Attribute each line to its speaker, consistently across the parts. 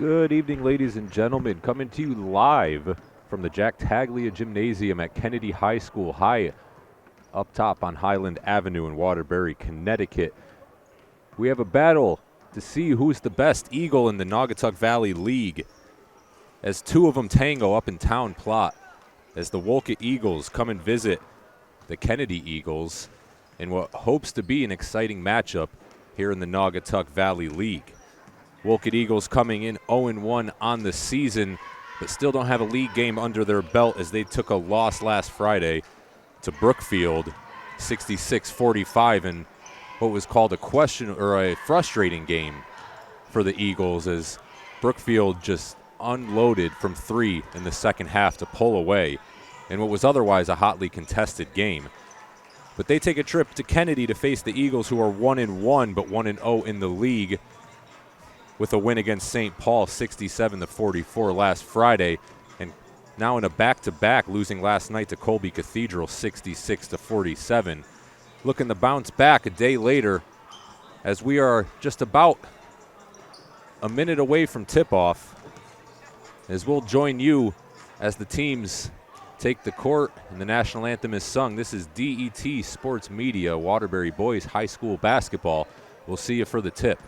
Speaker 1: Good evening, ladies and gentlemen. Coming to you live from the Jack Taglia Gymnasium at Kennedy High School, high up top on Highland Avenue in Waterbury, Connecticut. We have a battle to see who's the best Eagle in the Naugatuck Valley League, as two of them tango up in town plot, as the Wolcott Eagles come and visit the Kennedy Eagles in what hopes to be an exciting matchup here in the Naugatuck Valley League. Wolcott Eagles coming in 0-1 on the season, but still don't have a league game under their belt as they took a loss last Friday to Brookfield, 66-45, in what was called a frustrating game for the Eagles, as Brookfield just unloaded from three in the second half to pull away in what was otherwise a hotly contested game. But they take a trip to Kennedy to face the Eagles, who are 1-1 but 1-0 in the league, with a win against St. Paul 67-44 last Friday, and now in a back-to-back, losing last night to Colby Cathedral 66-47. Looking to bounce back a day later, as we are just about a minute away from tip-off, as we'll join you as the teams take the court and the national anthem is sung. This is DET Sports Media, Waterbury Boys High School Basketball. We'll see you for the tip.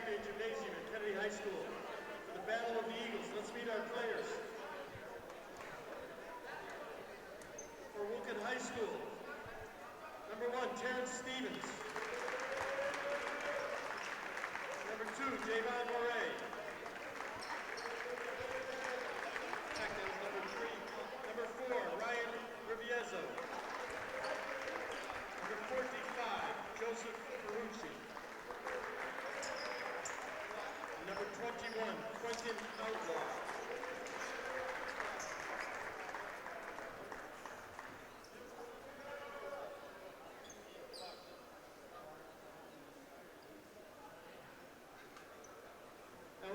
Speaker 2: Gymnasium at Kennedy High School for the Battle of the Eagles. Let's meet our players. For Wolcott High School, number 1, Terrence Stevens. Number 2, Javon Moray. Number 3, number 4, Ryan Riviezzo. Number 45, Joseph Ferrucci. Number 21, Quentin Outlaw. Now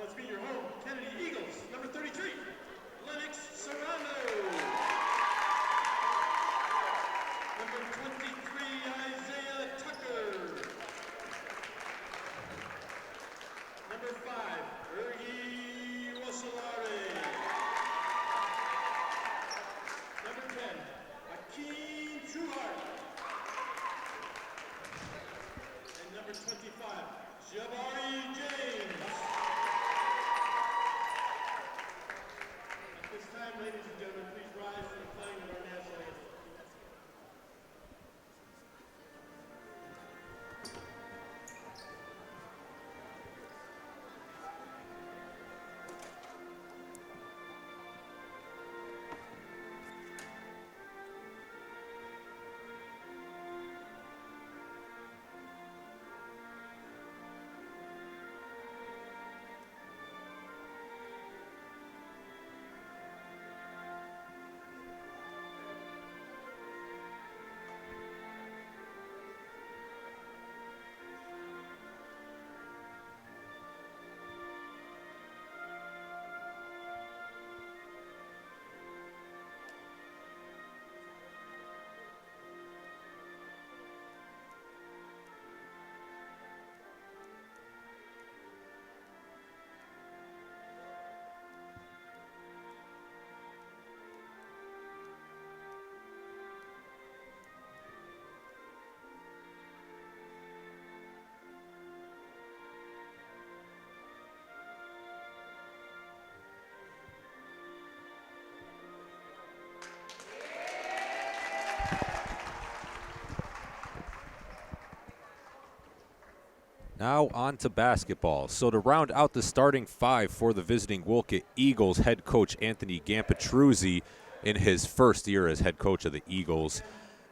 Speaker 1: Now on to basketball. So to round out the starting five for the visiting Wolcott Eagles, head coach Anthony Gampetruzzi in his first year as head coach of the Eagles.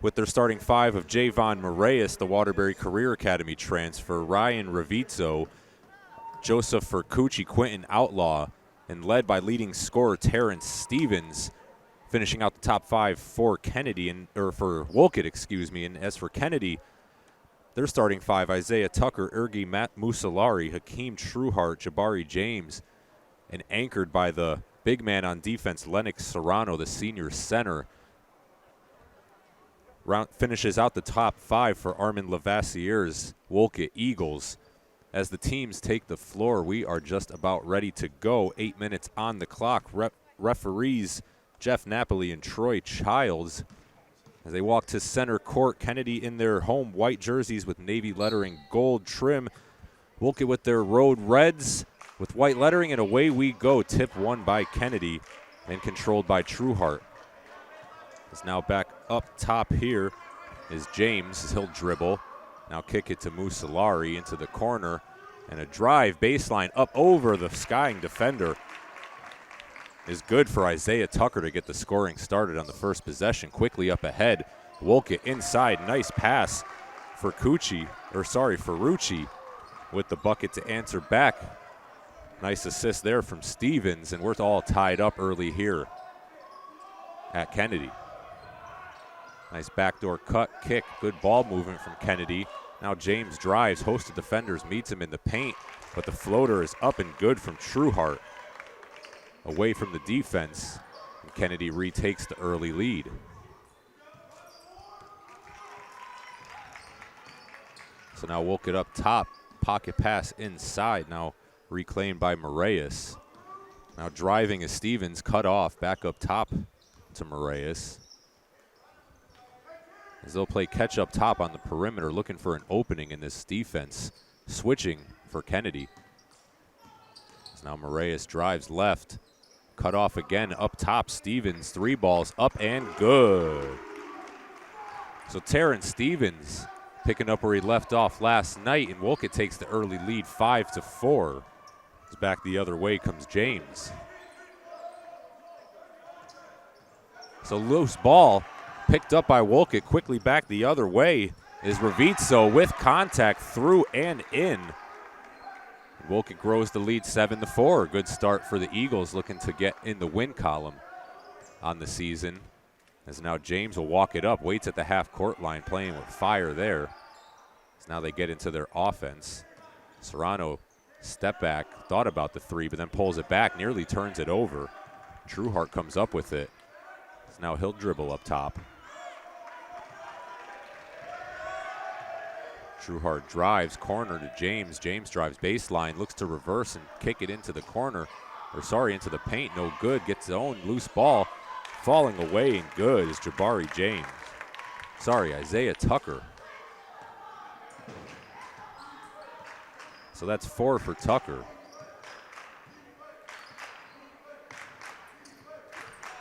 Speaker 1: With their starting five of Javon Moraes, the Waterbury Career Academy transfer, Ryan Ravizzo, Joseph Furcucci, Quentin Outlaw, and led by leading scorer Terrence Stevens, finishing out the top five for for Wolcott, And as for Kennedy, their starting five: Isaiah Tucker, Ergi Musalari, Hakeem Trueheart, Jabari James, and anchored by the big man on defense, Lennox Serrano, the senior center. Finishes out the top five for Armin Lavassier's Wolcott Eagles. As the teams take the floor, we are just about ready to go. 8 minutes on the clock. Referees Jeff Napoli and Troy Childs as they walk to center court. Kennedy in their home white jerseys with navy lettering, gold trim. Wolcott with their road reds with white lettering, and away we go. Tip won by Kennedy and controlled by Trueheart. It's now back up top here is James, as he'll dribble. Now kick it to Musalari into the corner, and a drive baseline up over the skying defender is good for Isaiah Tucker to get the scoring started on the first possession. Quickly up ahead, Wolcott inside, nice pass for Ferrucci with the bucket to answer back. Nice assist there from Stevens, and we're all tied up early here at Kennedy. Nice backdoor cut, kick, good ball movement from Kennedy. Now James drives, host of defenders, meets him in the paint, but the floater is up and good from Trueheart. Away from the defense, and Kennedy retakes the early lead. So now Wolcott up top, pocket pass inside, now reclaimed by Moraes. Now driving is Stevens, cut off, back up top to Moraes. As they'll play catch up top on the perimeter, looking for an opening in this defense. Switching for Kennedy. As now Moraes drives left, cut off again up top. Stevens, three balls up and good. So Terrence Stevens picking up where he left off last night, and Wolcott takes the early lead 5-4. As back the other way comes James. So loose ball picked up by Wolcott, quickly back the other way is Ravizzo with contact through and in. Wolcott grows the lead 7-4. Good start for the Eagles, looking to get in the win column on the season. As now James will walk it up, waits at the half court line, playing with fire there. As now they get into their offense. Serrano step back, thought about the three, but then pulls it back, nearly turns it over. Trueheart comes up with it. So now he'll dribble up top. Trueheart drives, corner to James. James drives baseline, looks to reverse and kick it into the corner, into the paint. No good, gets his own loose ball. Falling away and good is Isaiah Tucker. So that's 4 for Tucker.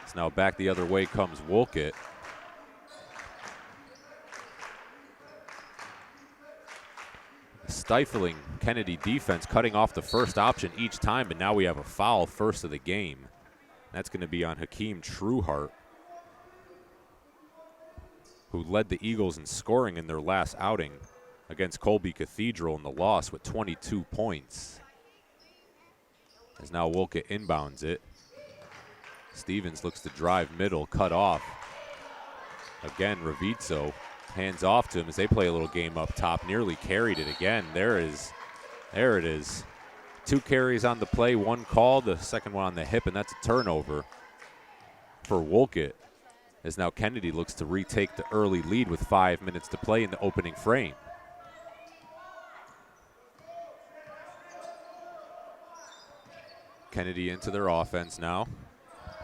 Speaker 1: So now back the other way comes Wolcott. Stifling Kennedy defense, cutting off the first option each time, but now we have a foul first of the game. That's going to be on Hakeem Trueheart, who led the Eagles in scoring in their last outing against Colby Cathedral in the loss with 22 points. As now Wolcott inbounds it. Stevens looks to drive middle, cut off. Again, Ravizzo hands off to him as they play a little game up top. Nearly carried it again. There it is. 2 carries on the play, 1 called, the second one on the hip, and that's a turnover for Wolcott. As now Kennedy looks to retake the early lead with 5 minutes to play in the opening frame. Kennedy into their offense now.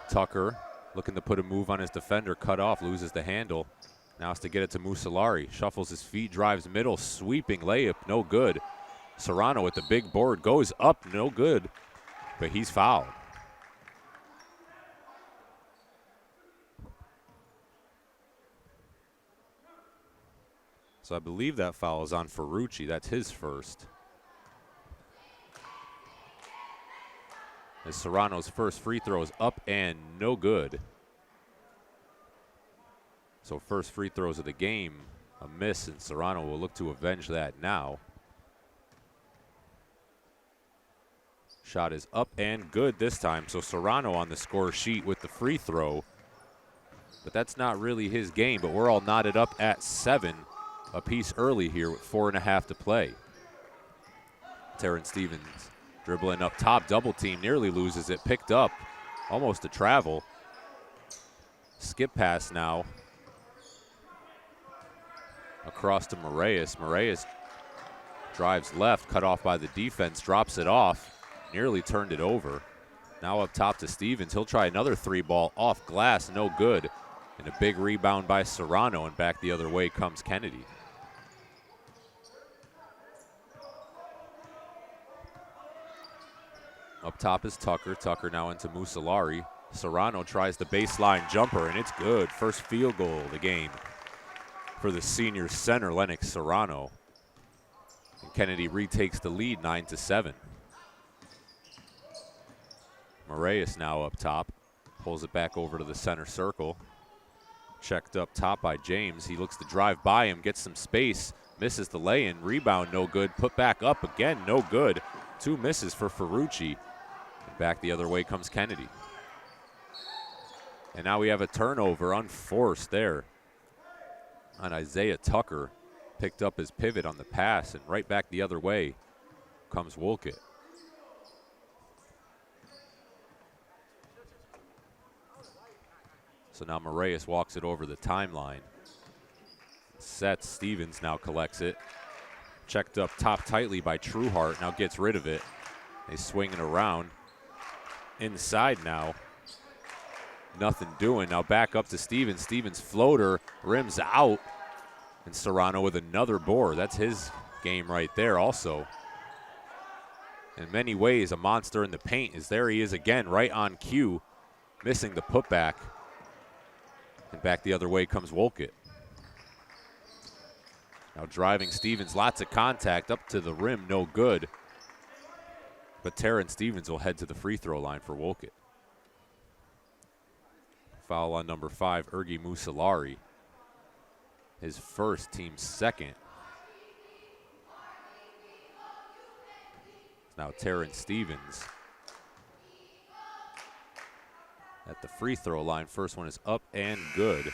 Speaker 1: Tucker looking to put a move on his defender, cut off, loses the handle. Now has to get it to Musalari. Shuffles his feet, drives middle, sweeping layup, no good. Serrano with the big board, goes up, no good, but he's fouled. So I believe that foul is on Ferrucci. That's his first. As Serrano's first free throw is up and no good. So first free throws of the game, a miss, and Serrano will look to avenge that now. Shot is up and good this time, so Serrano on the score sheet with the free throw. But that's not really his game, but we're all knotted up at 7 apiece early here with 4.5 to play. Terrence Stevens dribbling up top, double team, nearly loses it, picked up, almost a travel. Skip pass now. Across to Moraes. Moraes drives left, cut off by the defense, drops it off, nearly turned it over. Now up top to Stevens. He'll try another 3-ball off glass, no good. And a big rebound by Serrano, and back the other way comes Kennedy. Up top is Tucker. Tucker now into Mussolari. Serrano tries the baseline jumper, and it's good. First field goal of the game for the senior center, Lennox Serrano. And Kennedy retakes the lead, 9-7. Moraes now up top. Pulls it back over to the center circle. Checked up top by James. He looks to drive by him, gets some space, misses the lay-in. Rebound, no good. Put back up again, no good. 2 misses for Ferrucci. And back the other way comes Kennedy. And now we have a turnover, unforced there on Isaiah Tucker. Picked up his pivot on the pass, and right back the other way comes Wolcott. So now Moraes walks it over the timeline. Sets, Stevens now collects it. Checked up top tightly by Trueheart, now gets rid of it. They swing it around. Inside now. Nothing doing. Now back up to Stevens. Stevens floater, rims out. And Serrano with another board. That's his game right there also. In many ways, a monster in the paint, as there he is again, right on cue, missing the putback. And back the other way comes Wolcott. Now driving Stevens, lots of contact up to the rim, no good. But Terrence Stevens will head to the free throw line for Wolcott. Foul on number 5, Ergi Mussolari. His first, team's second. Now Terrence Stevens at the free throw line. First one is up and good.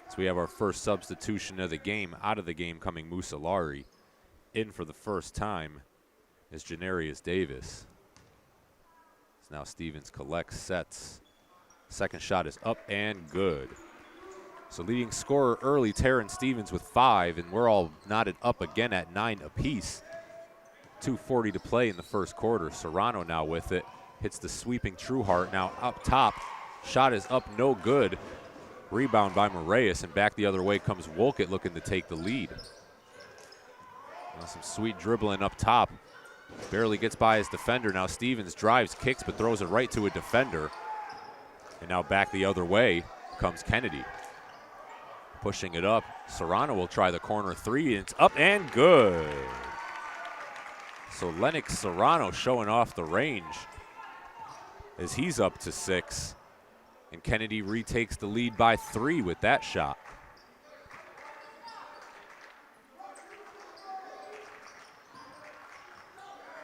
Speaker 1: So we have our first substitution of the game. Out of the game coming Mussolari. In for the first time is Janarius Davis. So now Stevens collects, sets. Second shot is up and good. So leading scorer early, Terrence Stevens with 5, and we're all knotted up again at 9 apiece. 2:40 to play in the first quarter. Serrano now with it. Hits the sweeping Trueheart, now up top. Shot is up, no good. Rebound by Moraes, and back the other way comes Wolcott looking to take the lead. Now some sweet dribbling up top. Barely gets by his defender. Now Stevens drives, kicks, but throws it right to a defender. And now back the other way comes Kennedy. Pushing it up. Serrano will try the corner 3, and it's up and good. So Lennox Serrano showing off the range as he's up to 6. And Kennedy retakes the lead by 3 with that shot.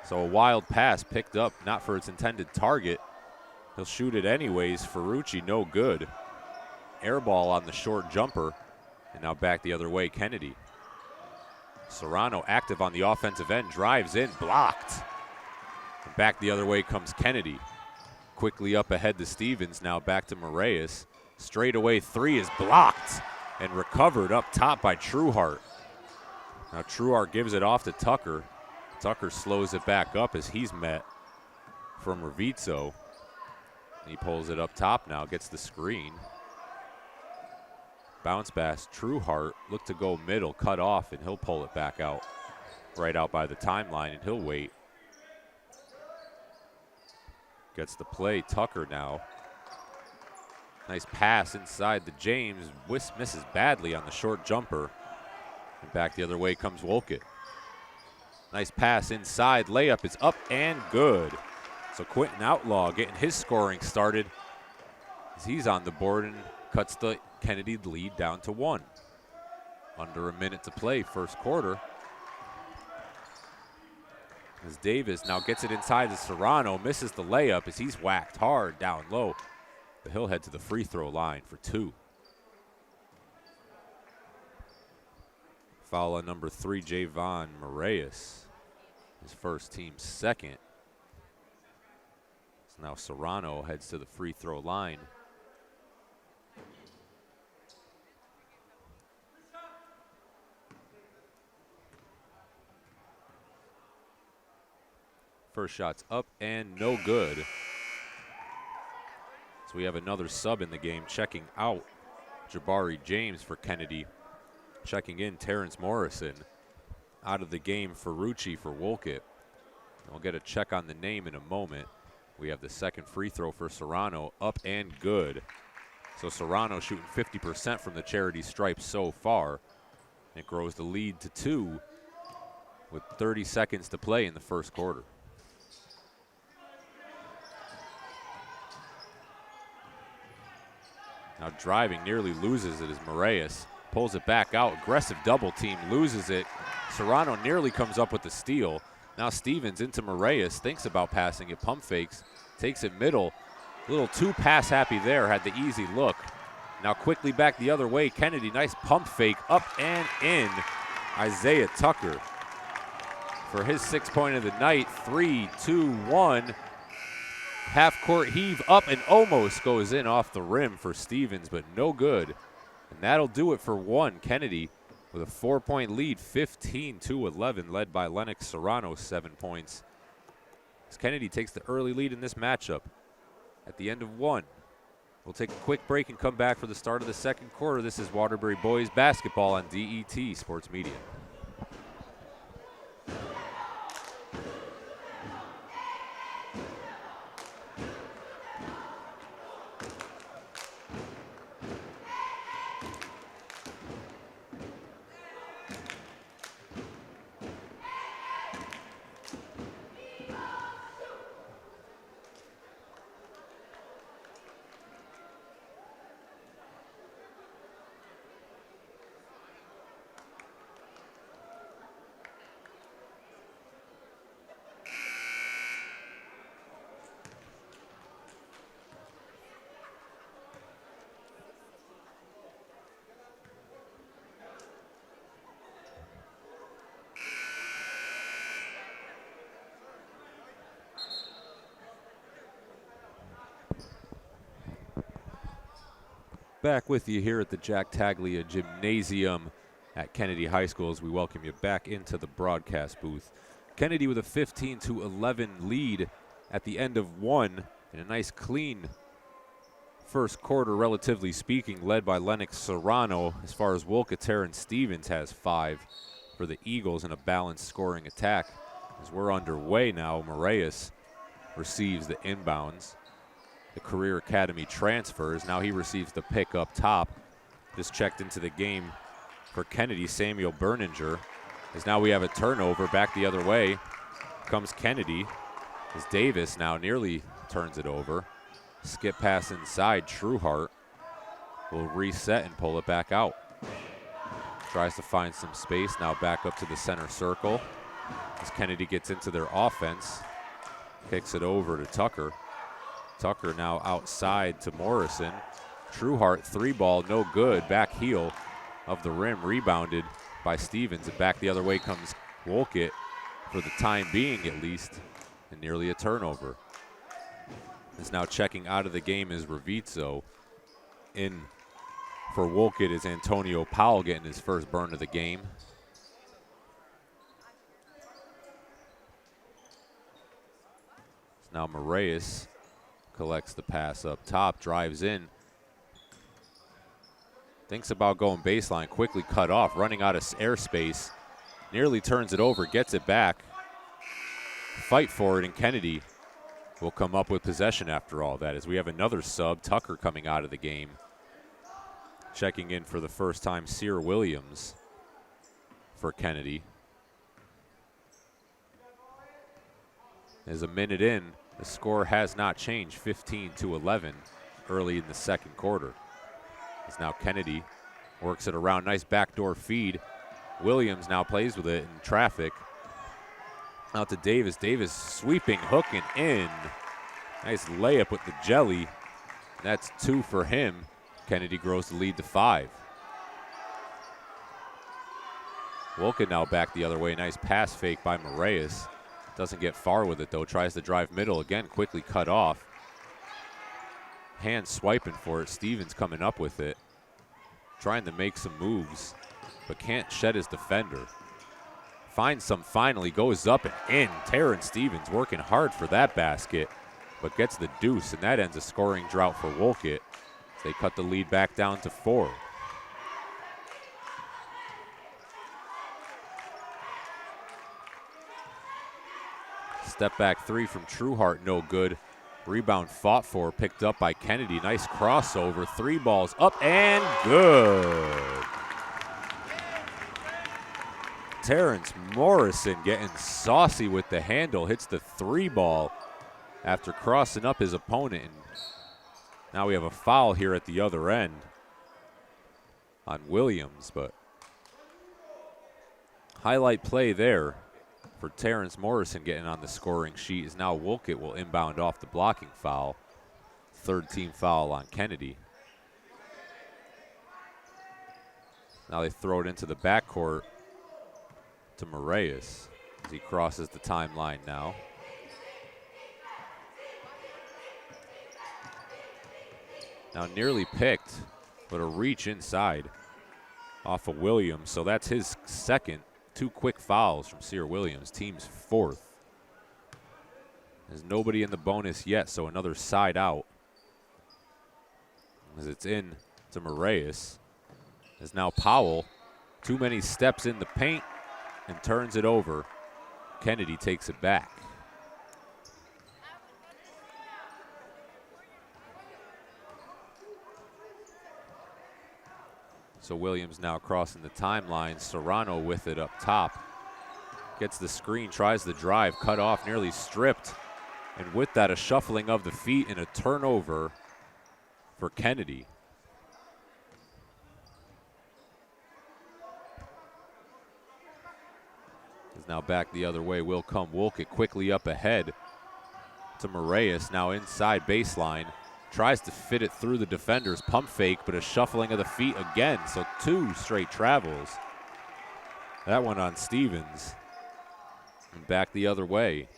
Speaker 1: So a wild pass picked up, not for its intended target. He'll shoot it anyways. Ferrucci, no good. Air ball on the short jumper. And now back the other way, Kennedy. Serrano active on the offensive end, drives in, blocked. And back the other way comes Kennedy. Quickly up ahead to Stevens, now back to Moraes. Straightaway 3 is blocked and recovered up top by Trueheart. Now Trueheart gives it off to Tucker. Tucker slows it back up as he's met from Ravizzo. He pulls it up top now, gets the screen. Bounce pass, Trueheart, look to go middle, cut off, and he'll pull it back out. Right out by the timeline, and he'll wait. Gets the play, Tucker now. Nice pass inside the James, misses badly on the short jumper. And back the other way comes Wolcott. Nice pass inside, layup is up and good. So Quentin Outlaw getting his scoring started as he's on the board and cuts the Kennedy lead down to 1. Under a minute to play, first quarter. As Davis now gets it inside to Serrano, misses the layup as he's whacked hard down low. But he'll head to the free throw line for 2. Foul on number 3, Javon Moraes, his first team's second. So now Serrano heads to the free throw line. First shot's up and no good. So we have another sub in the game checking out Jabari James for Kennedy. Checking in Terrence Morrison. Out of the game for Rucci for Wolcott. We'll get a check on the name in a moment. We have the second free throw for Serrano, up and good. So Serrano shooting 50% from the charity stripe so far. It grows the lead to 2 with 30 seconds to play in the first quarter. Now driving, nearly loses it as Moraes pulls it back out. Aggressive double team, loses it. Serrano nearly comes up with the steal. Now Stevens into Moraes, thinks about passing it, pump fakes, takes it middle. A little too pass happy there, had the easy look. Now quickly back the other way, Kennedy, nice pump fake, up and in. Isaiah Tucker for his 6th point of the night. 3, 2, 1. Half court heave up and almost goes in off the rim for Stevens, but no good. And that'll do it for 1. Kennedy with a 4-point lead, 15-11, led by Lennox Serrano, 7 points. As Kennedy takes the early lead in this matchup at the end of 1. We'll take a quick break and come back for the start of the second quarter. This is Waterbury Boys basketball on DET Sports Media. Back with you here at the Jack Taglia Gymnasium at Kennedy High School as we welcome you back into the broadcast booth. Kennedy with a 15-11 lead at the end of 1, and a nice clean first quarter, relatively speaking, led by Lennox Serrano. As far as Wolcott, Terrence Stevens has 5 for the Eagles in a balanced scoring attack. As we're underway now, Moraes receives the inbounds. The Career Academy transfers. Now he receives the pick up top. Just checked into the game for Kennedy, Samuel Berninger. As now we have a turnover back the other way. Comes Kennedy. As Davis now nearly turns it over. Skip pass inside. Trueheart will reset and pull it back out. Tries to find some space. Now back up to the center circle. As Kennedy gets into their offense. Kicks it over to Tucker. Tucker now outside to Morrison. Trueheart, 3-ball, no good. Back heel of the rim, rebounded by Stevens. And back the other way comes Wolcott, for the time being at least, and nearly a turnover. Is now checking out of the game is Ravizzo. In for Wolcott is Antonio Powell, getting his first burn of the game. Now Moraes collects the pass up top, drives in. Thinks about going baseline, quickly cut off, running out of airspace. Nearly turns it over, gets it back. Fight for it, and Kennedy will come up with possession after all that, as we have another sub, Tucker coming out of the game. Checking in for the first time, Sear Williams for Kennedy. There's a minute in. The score has not changed, 15-11 early in the second quarter. As now Kennedy works it around, nice backdoor feed. Williams now plays with it in traffic. Out to Davis. Davis sweeping, hooking in. Nice layup with the jelly. That's 2 for him. Kennedy grows the lead to 5. Wolcott now back the other way. Nice pass fake by Moraes. Doesn't get far with it though. Tries to drive middle again. Quickly cut off. Hand swiping for it. Stevens coming up with it. Trying to make some moves, but can't shed his defender. Finds some finally. Goes up and in. Terrence Stevens working hard for that basket, but gets the deuce, and that ends a scoring drought for Wolcott. They cut the lead back down to 4. Step back 3 from Trueheart, no good. Rebound fought for, picked up by Kennedy. Nice crossover, 3 balls up and good. Terrence Morrison getting saucy with the handle, hits the 3 ball after crossing up his opponent. And now we have a foul here at the other end on Williams, but highlight play there for Terrence Morrison getting on the scoring sheet is now Wolcott will inbound off the blocking foul. 3rd team foul on Kennedy. Now they throw it into the backcourt to Moraes as he crosses the timeline now. Now nearly picked, but a reach inside off of Williams. So that's his second. 2 quick fouls from Sear Williams, team's 4th. There's nobody in the bonus yet, so another side out. As it's in to Moraes. As now Powell, too many steps in the paint and turns it over. Kennedy takes it back. So Williams now crossing the timeline. Serrano with it up top. Gets the screen, tries the drive, cut off, nearly stripped. And with that, a shuffling of the feet and a turnover for Kennedy. Is now back the other way. Will come Wolcott quickly up ahead to Moraes, now inside baseline. Tries to fit it through the defenders, pump fake, but a shuffling of the feet again. So 2 straight travels. That one on Stevens. And back the other way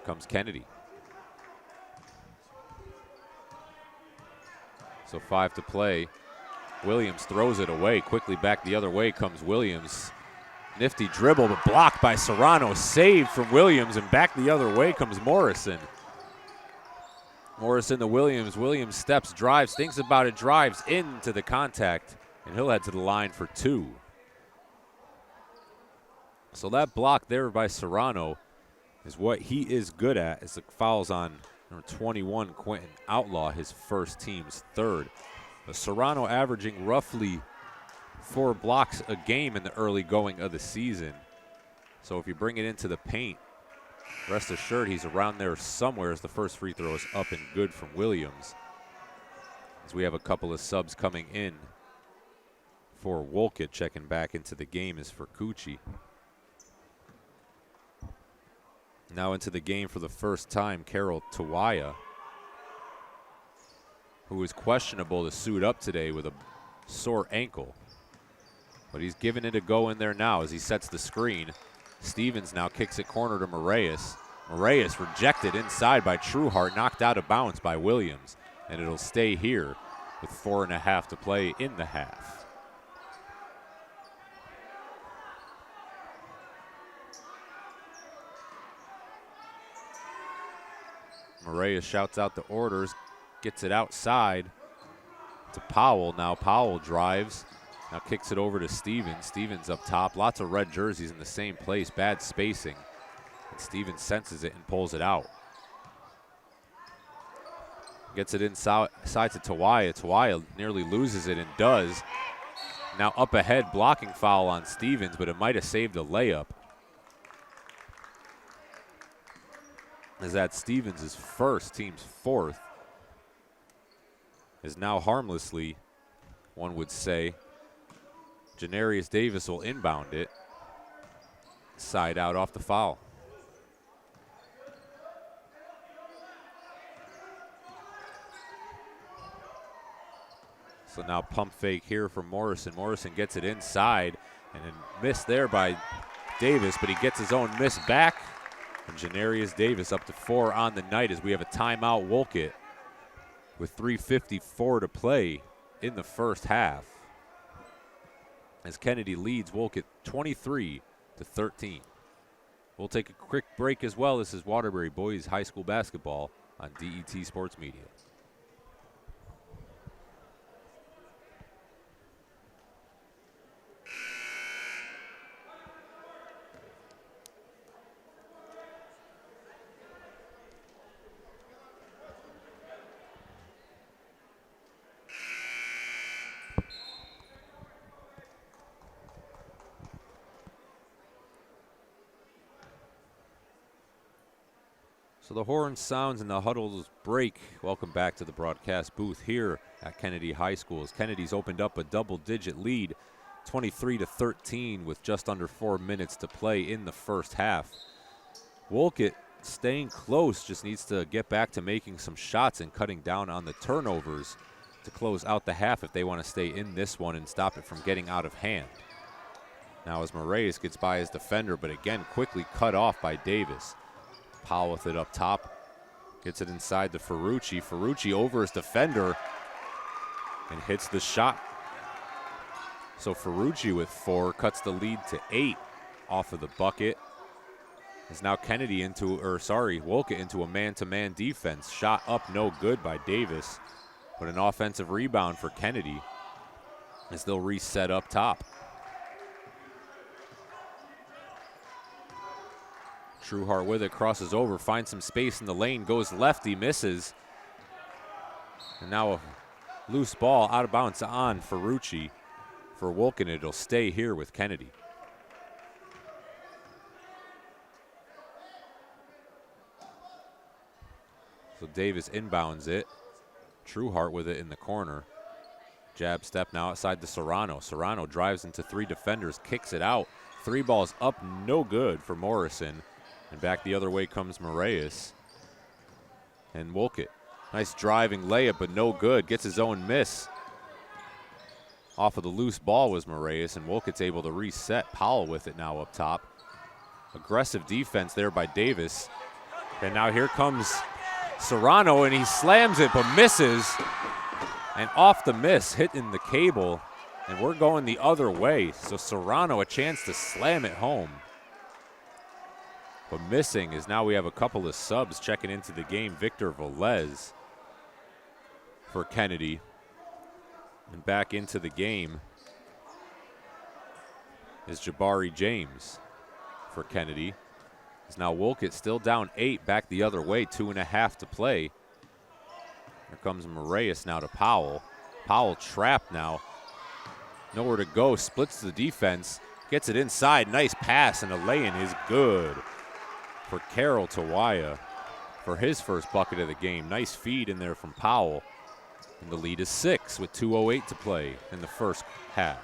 Speaker 1: comes Kennedy. So 5 to play. Williams throws it away. Quickly back the other way comes Williams. Nifty dribble, but blocked by Serrano. Saved from Williams, and back the other way comes Morrison. Morrison to Williams. Williams steps, drives, thinks about it, drives into the contact, and he'll head to the line for 2. So that block there by Serrano is what he is good at, as the foul's on number 21, Quentin Outlaw, his first team's 3rd. But Serrano averaging roughly 4 blocks a game in the early going of the season. So if you bring it into the paint, rest assured he's around there somewhere as the first free throw is up and good from Williams. As we have a couple of subs coming in for Wolcott. Checking back into the game is for Cucci. Now into the game for the first time, Carol Tawaya, who is questionable to suit up today with a sore ankle. But he's giving it a go in there now as he sets the screen. Stevens now kicks it corner to Moraes. Moraes rejected inside by Trueheart, knocked out of bounds by Williams. And it'll stay here with 4.5 to play in the half. Moraes shouts out the orders, gets it outside to Powell. Now Powell drives, now kicks it over to Stevens. Stevens up top, lots of red jerseys in the same place, bad spacing. And Stevens senses it and pulls it out. Gets it inside to Tawaya. Tawaya nearly loses it and does. Now up ahead, blocking foul on Stevens, but it might have saved a layup. as that Stevens' first, team's fourth, is now harmlessly, one would say. Janarius Davis will inbound it. Side out off the foul. So now pump fake here from Morrison. Morrison gets it inside and then missed there by Davis, but he gets his own miss back. And Janarius Davis up to 4 on the night as we have a timeout. Wolcott with 3:54 to play in the first half, as Kennedy leads Wolcott 23-13. We'll take a quick break as well. This is Waterbury Boys High School Basketball on DET Sports Media. So the horn sounds and the huddles break. Welcome back to the broadcast booth here at Kennedy High School, as Kennedy's opened up a double-digit lead, 23-13, with just under 4 minutes to play in the first half. Wolcott staying close, just needs to get back to making some shots and cutting down on the turnovers to close out the half if they want to stay in this one and stop it from getting out of hand. Now as Moraes gets by his defender, but again quickly cut off by Davis. Powell with it up top, gets it inside to Ferrucci. Ferrucci over his defender and hits the shot. So Ferrucci with 4 cuts the lead to 8 off of the bucket. Is now Wolcott into a man-to-man defense. Shot up, no good by Davis, but an offensive rebound for Kennedy as they'll reset up top. Trueheart with it, crosses over, finds some space in the lane, goes lefty, misses. And now a loose ball out of bounds on Ferrucci for Wolcott. It'll stay here with Kennedy. So Davis inbounds it. Trueheart with it in the corner. Jab step now outside to Serrano. Serrano drives into 3 defenders, kicks it out. 3 balls up, no good for Morrison. And back the other way comes Moraes. And Wolcott, nice driving layup, but no good. Gets his own miss. Off of the loose ball was Moraes, and Wolcott's able to reset. Powell with it now up top. Aggressive defense there by Davis. And now here comes Serrano, and he slams it, but misses. And off the miss, hitting the cable. And we're going the other way. So Serrano a chance to slam it home. But missing is now we have a couple of subs checking into the game. Victor Velez for Kennedy. And back into the game is Jabari James for Kennedy. Is now Wolcott still down 8, back the other way, 2.5 to play. Here comes Moraes now to Powell. Powell trapped now. Nowhere to go, splits the defense, gets it inside, nice pass, and a lay-in is good for Carroll Tawaya for his first bucket of the game. Nice feed in there from Powell. And the lead is 6 with 2:08 to play in the first half.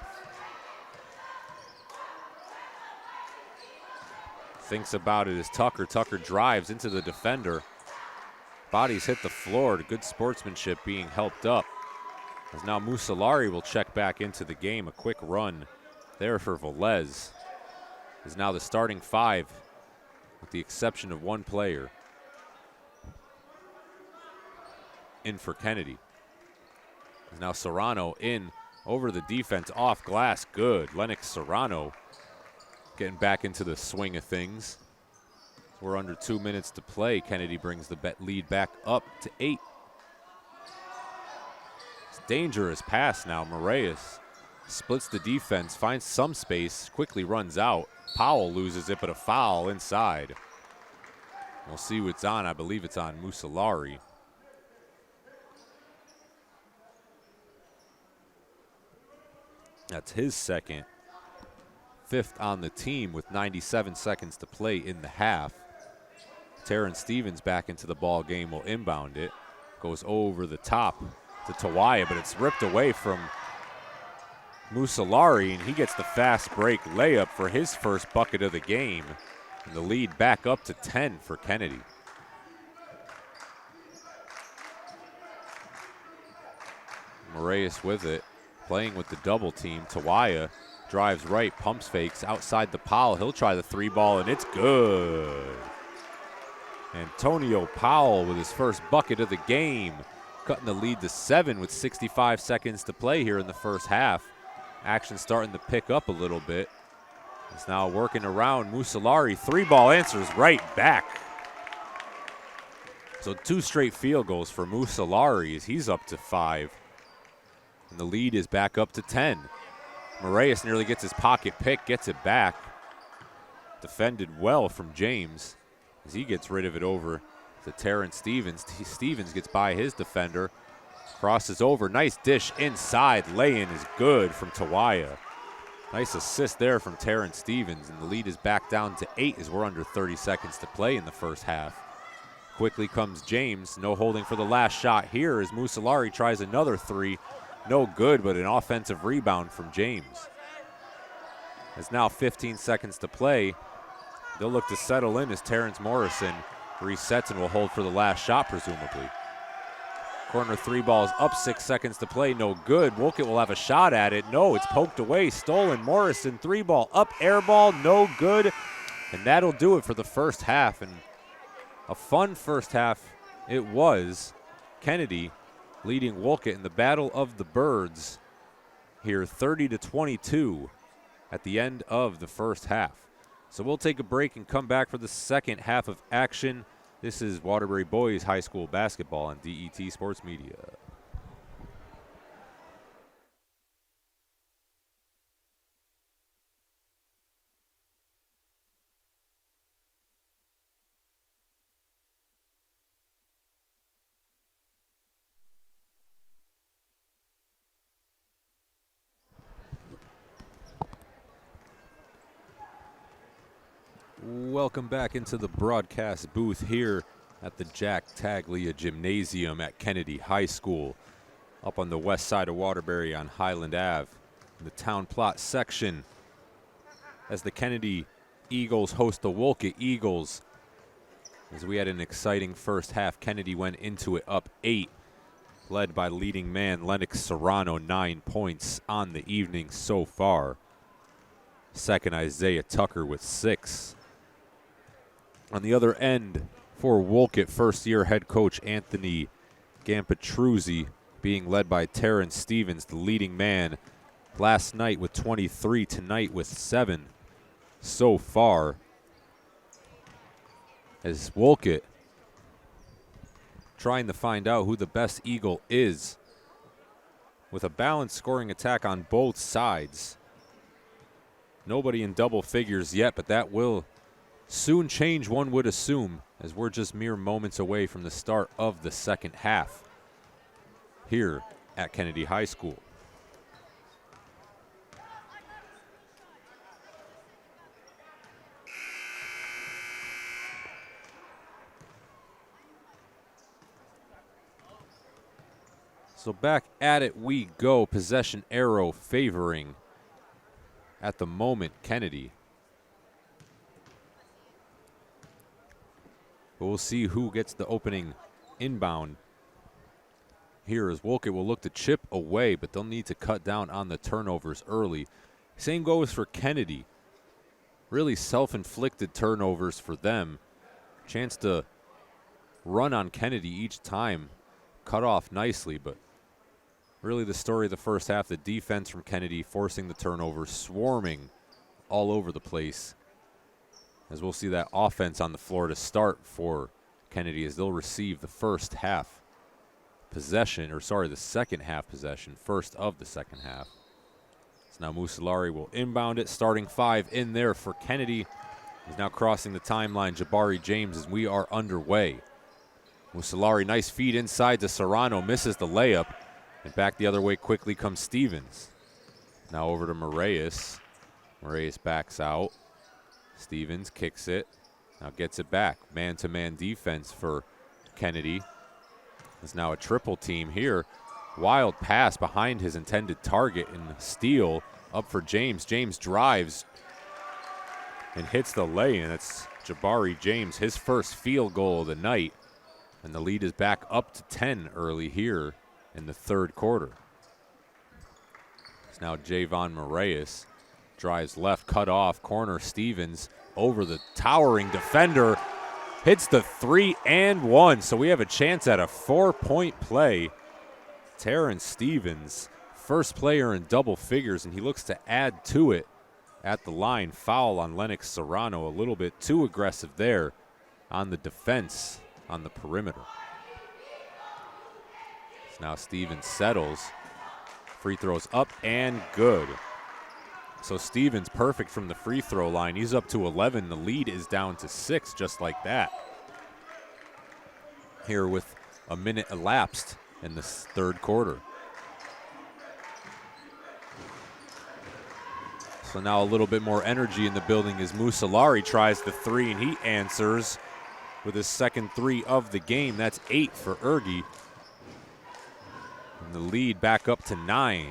Speaker 1: Thinks about it as Tucker. Tucker drives into the defender. Bodies hit the floor. Good sportsmanship being helped up. As now Mussolari will check back into the game. A quick run there for Velez. Is now the starting 5 with the exception of 1 player in for Kennedy. Is now Serrano in over the defense, off glass, good. Lennox Serrano getting back into the swing of things. We're under 2 minutes to play. Kennedy brings the lead back up to 8. It's dangerous pass now. Moraes splits the defense, finds some space, quickly runs out. Powell loses it, but a foul inside. We'll see what's on. I believe it's on Mussolari. That's his second. 5th on the team with 97 seconds to play in the half. Terrence Stevens back into the ball game will inbound it. Goes over the top to Tawaya, but it's ripped away from Musalari, and he gets the fast break layup for his first bucket of the game. And the lead back up to 10 for Kennedy. Moraes with it, playing with the double team. Tawaya drives right, pumps fakes outside the Powell. He'll try the three ball, and it's good. Antonio Powell with his first bucket of the game, cutting the lead to 7 with 65 seconds to play here in the first half. Action starting to pick up a little bit. It's now working around Musalari. Three ball answers right back. So 2 straight field goals for Musalari as he's up to 5. And the lead is back up to 10. Moraes nearly gets his pocket pick, gets it back. Defended well from James as he gets rid of it over to Terrence Stevens. Stevens gets by his defender, crosses over, nice dish inside, lay-in is good from Tawaya. Nice assist there from Terrence Stevens, and the lead is back down to 8 as we're under 30 seconds to play in the first half. Quickly comes James, no holding for the last shot here as Musalari tries another three. No good, but an offensive rebound from James. It's now 15 seconds to play. They'll look to settle in as Terrence Morrison resets and will hold for the last shot, presumably. Corner three ball is up, 6 seconds to play, no good. Wolcott will have a shot at it. No, it's poked away, stolen. Morrison, three ball up, air ball, no good. And that'll do it for the first half. And a fun first half it was. Kennedy leading Wolcott in the Battle of the Birds here 30-22 at the end of the first half. So we'll take a break and come back for the second half of action. This is Waterbury Boys High School basketball on DET Sports Media. Welcome back into the broadcast booth here at the Jack Taglia Gymnasium at Kennedy High School, up on the west side of Waterbury on Highland Ave, in the town plot section, as the Kennedy Eagles host the Wolcott Eagles. As we had an exciting first half, Kennedy went into it up 8, led by leading man Lennox Serrano, 9 points on the evening so far. Second, Isaiah Tucker with 6. On the other end for Wolcott, first-year head coach Anthony Gampetruzzi being led by Terrence Stevens, the leading man last night with 23, tonight with 7 so far. As Wolcott trying to find out who the best Eagle is with a balanced scoring attack on both sides. Nobody in double figures yet, but that will soon change, one would assume, as we're just mere moments away from the start of the second half here at Kennedy High School. So back at it we go, possession arrow favoring at the moment Kennedy. But we'll see who gets the opening inbound here as Wolcott will look to chip away, but they'll need to cut down on the turnovers early. Same goes for Kennedy. Really self-inflicted turnovers for them. Chance to run on Kennedy each time. Cut off nicely, but really the story of the first half, the defense from Kennedy forcing the turnovers, swarming all over the place. As we'll see that offense on the floor to start for Kennedy as they'll receive the first half possession, or sorry, the second half possession, first of the second half. So now Musalari will inbound it, starting 5 in there for Kennedy. He's now crossing the timeline, Jabari James, as we are underway. Musalari, nice feed inside to Serrano, misses the layup, and back the other way quickly comes Stevens. Now over to Moraes. Moraes backs out. Stevens kicks it Now gets it back. Man-to-man defense for Kennedy. It's now a triple team here. Wild pass behind his intended target and steal up for James. James drives and hits the lay-in. It's Jabari James, his first field goal of the night. And the lead is back up to 10 early here in the third quarter. It's now Javon Moraes. Drives left, cut off, corner Stevens over the towering defender. Hits the 3 and 1, so we have a chance at a 4-point play. Terrence Stevens, first player in double figures, and he looks to add to it at the line. Foul on Lennox Serrano, a little bit too aggressive there on the defense on the perimeter. So now Stevens settles. Free throws up and good. So Stevens perfect from the free throw line. He's up to 11. The lead is down to 6 just like that. Here with a minute elapsed in the third quarter. So now a little bit more energy in the building as Musalari tries the 3 and he answers with his second 3 of the game. That's 8 for Ergi. And the lead back up to 9.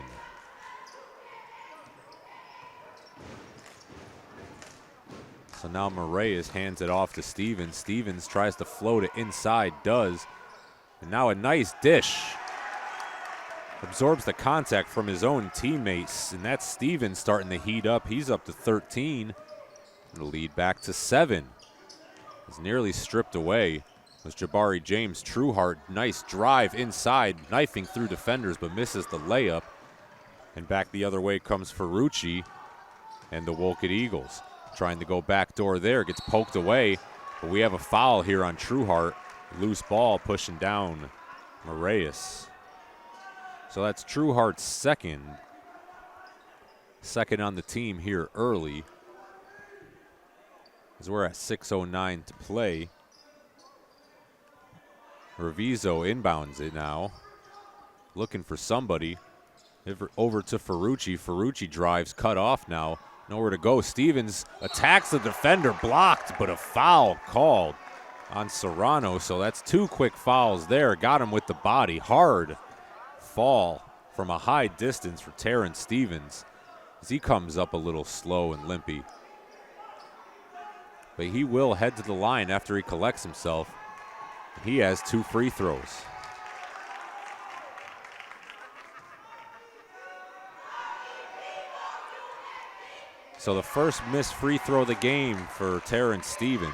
Speaker 1: So now Moraes hands it off to Stevens. Stevens tries to float it inside, does. And now a nice dish. Absorbs the contact from his own teammates, and that's Stevens starting to heat up. He's up to 13. And the lead back to 7. It's nearly stripped away. Was Jabari James. Trueheart, nice drive inside, knifing through defenders, but misses the layup. And back the other way comes Ferrucci and the Wolcott Eagles. Trying to go backdoor there, gets poked away, but we have a foul here on Trueheart. Loose ball pushing down Moraes. So that's Trueheart's second on the team here early. As we're at 6:09 to play. Reviso inbounds it now. Looking for somebody. Over to Ferrucci. Ferrucci drives, cut off now. Nowhere to go. Stevens attacks the defender, blocked, but a foul called on Serrano. So that's 2 quick fouls there. Got him with the body. Hard fall from a high distance for Terrence Stevens as he comes up a little slow and limpy. But he will head to the line after he collects himself. He has 2 free throws. So the first missed free throw of the game for Terrence Stevens.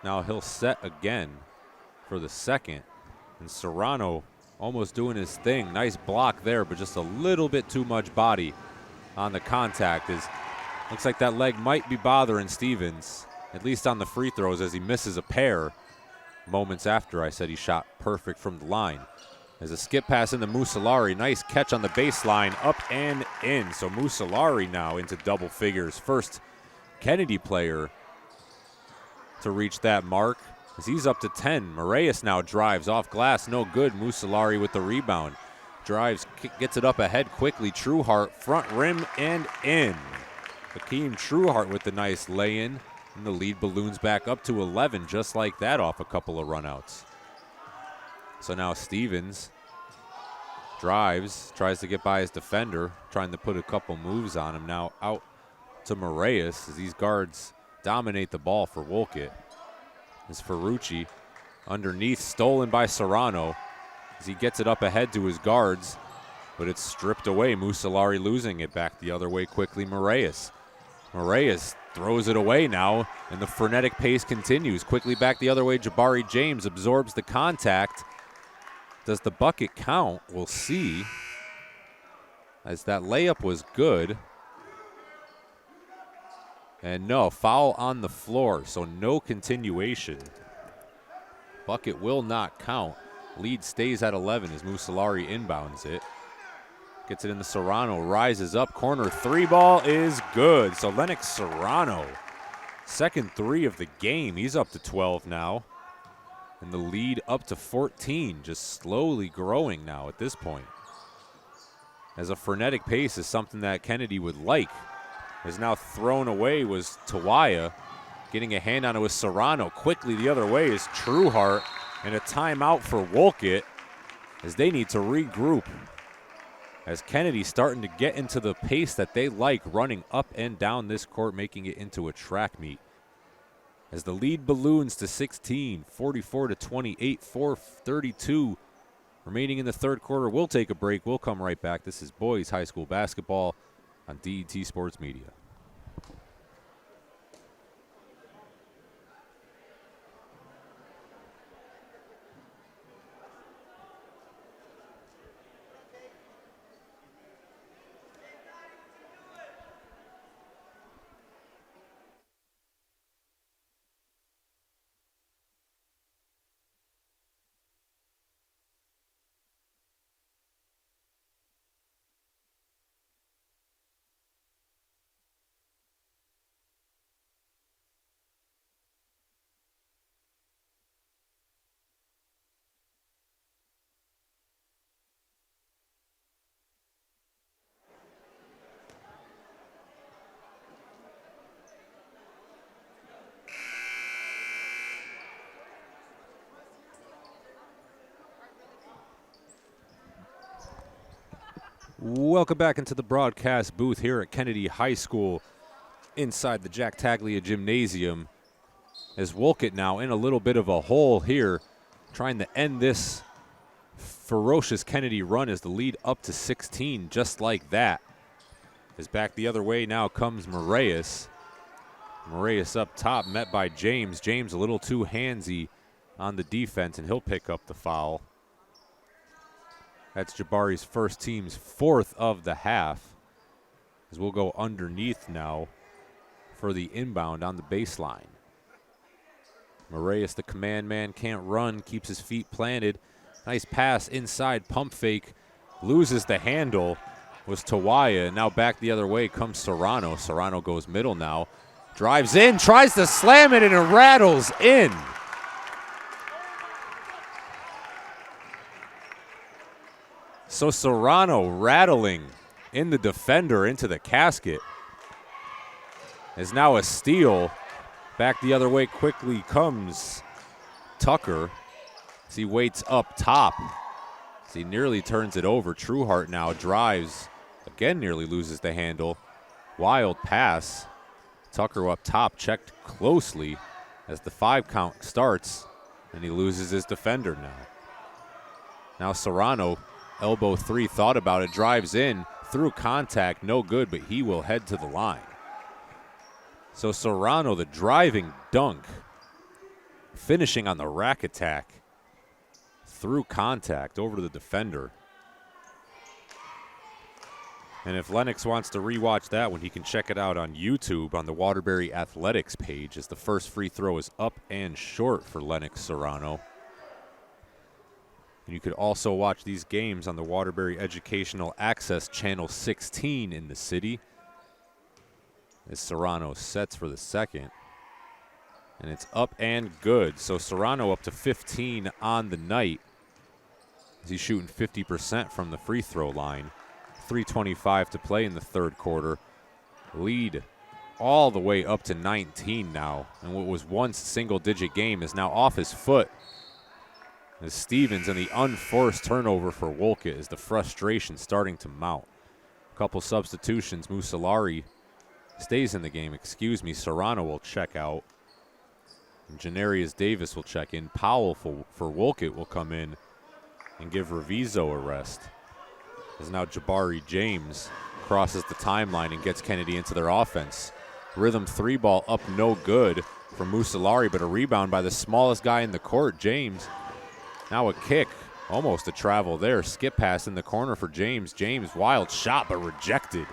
Speaker 1: Now he'll set again for the second. And Serrano almost doing his thing. Nice block there, but just a little bit too much body on the contact. Looks like that leg might be bothering Stevens, at least on the free throws, as he misses a pair moments after I said he shot perfect from the line. There's a skip pass into Musalari. Nice catch on the baseline, up and in. So Musalari now into double figures. First Kennedy player to reach that mark as he's up to 10. Moraes now drives off glass, no good. Musalari with the rebound. Drives, gets it up ahead quickly. Trueheart, front rim and in. Hakeem Trueheart with the nice lay-in. And the lead balloons back up to 11, just like that off a couple of runouts. So now Stevens drives, tries to get by his defender, trying to put a couple moves on him. Now out to Moraes as these guards dominate the ball for Wolcott. As Ferrucci underneath, stolen by Serrano as he gets it up ahead to his guards, but it's stripped away. Musalari losing it back the other way quickly. Moraes throws it away now, and the frenetic pace continues. Quickly back the other way, Jabari James absorbs the contact. Does the bucket count? We'll see. As that layup was good. And no, foul on the floor, so no continuation. Bucket will not count. Lead stays at 11 as Musalari inbounds it. Gets it into Serrano, rises up, corner 3 ball is good. So Lennox Serrano, second 3 of the game. He's up to 12 now. And the lead up to 14, just slowly growing now at this point. As a frenetic pace is something that Kennedy would like. Is now thrown away was Tawaya. Getting a hand on it with Serrano. Quickly the other way is Trueheart, and a timeout for Wolcott as they need to regroup. As Kennedy's starting to get into the pace that they like, running up and down this court, making it into a track meet. As the lead balloons to 16, 44-28, 4:32 remaining in the third quarter. We'll take a break. We'll come right back. This is boys high school basketball on DET Sports Media. Welcome back into the broadcast booth here at Kennedy High School inside the Jack Taglia Gymnasium, as Wolcott now in a little bit of a hole here, trying to end this ferocious Kennedy run as the lead up to 16 just like that. As back the other way now comes Moraes. Moraes up top, met by James. James a little too handsy on the defense, and he'll pick up the foul. That's Jabari's first, team's fourth of the half, as we'll go underneath now for the inbound on the baseline. Moraes, the command man, can't run, keeps his feet planted. Nice pass inside, pump fake, loses the handle, was Tawaya. Now back the other way comes Serrano. Serrano goes middle now, drives in, tries to slam it, and it rattles in. So Serrano rattling in the defender into the casket is now a steal. Back the other way quickly comes Tucker as he waits up top. As he nearly turns it over. Trueheart now drives, again nearly loses the handle. Wild pass. Tucker up top, checked closely as the 5 count starts, and he loses his defender now. Now Serrano, elbow 3, thought about it, drives in, through contact, no good, but he will head to the line. So Serrano, the driving dunk, finishing on the rack attack, through contact over to the defender. And if Lennox wants to rewatch that one, he can check it out on YouTube on the Waterbury Athletics page, as the first free throw is up and short for Lennox Serrano. And you could also watch these games on the Waterbury Educational Access Channel 16 in the city, as Serrano sets for the second. And it's up and good. So Serrano up to 15 on the night, as he's shooting 50% from the free throw line. 3:25 to play in the third quarter. Lead all the way up to 19 now. And what was once a single-digit game is now off his foot. As Stevens and the unforced turnover for Wolcott, is the frustration starting to mount. A couple substitutions. Musalari stays in the game, Serrano will check out. And Janarius Davis will check in. Powell for Wolcott will come in and give Reviso a rest. As now Jabari James crosses the timeline and gets Kennedy into their offense. Rhythm 3 ball up, no good for Musalari, but a rebound by the smallest guy in the court, James. Now a kick, almost a travel there. Skip pass in the corner for James. James, wild shot, but rejected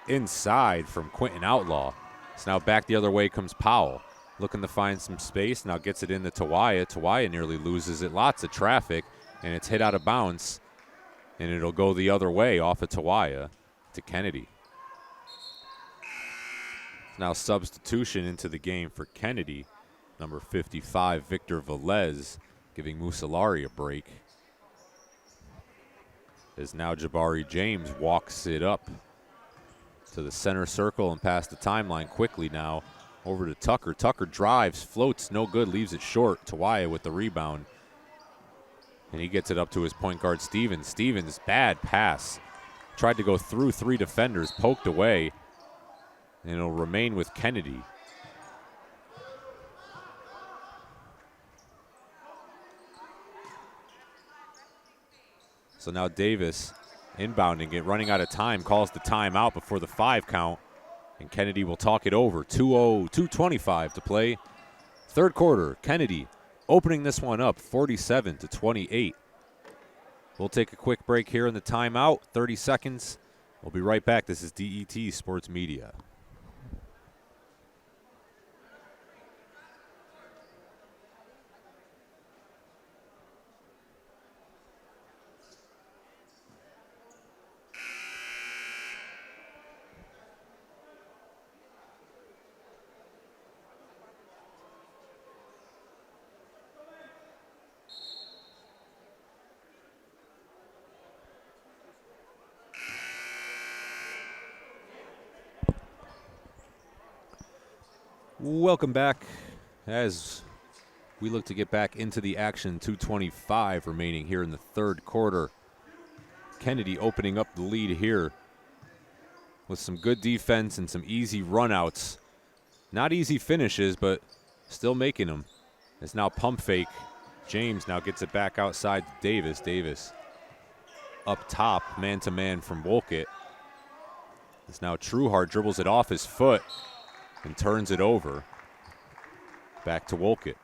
Speaker 1: inside from Quentin Outlaw. So now back the other way comes Powell, looking to find some space. Now gets it into Tawaya. Tawaya nearly loses it. Lots of traffic, and it's hit out of bounds, and it'll go the other way off of Tawaya to Kennedy. Now substitution into the game for Kennedy. Number 55, Victor Velez, giving Musalari a break. As now Jabari James walks it up to the center circle and past the timeline quickly now. Over to Tucker. Tucker drives, floats, no good, leaves it short. Tawaya with the rebound. And he gets it up to his point guard, Stevens. Stevens, bad pass. Tried to go through 3 defenders, poked away. And it'll remain with Kennedy. So now Davis inbounding it, running out of time, calls the timeout before the 5 count. And Kennedy will talk it over. 2:25 to play. Third quarter, Kennedy opening this one up, 47-28. We'll take a quick break here in the timeout, 30 seconds. We'll be right back. This is DET Sports Media. Welcome back as we look to get back into the action. 2:25 remaining here in the third quarter. Kennedy opening up the lead here with some good defense and some easy runouts. Not easy finishes, but still making them. It's now pump fake. James now gets it back outside to Davis. Davis up top, man-to-man from Wolcott. It's now Trueheart, dribbles it off his foot and turns it over. Back to Wolcott.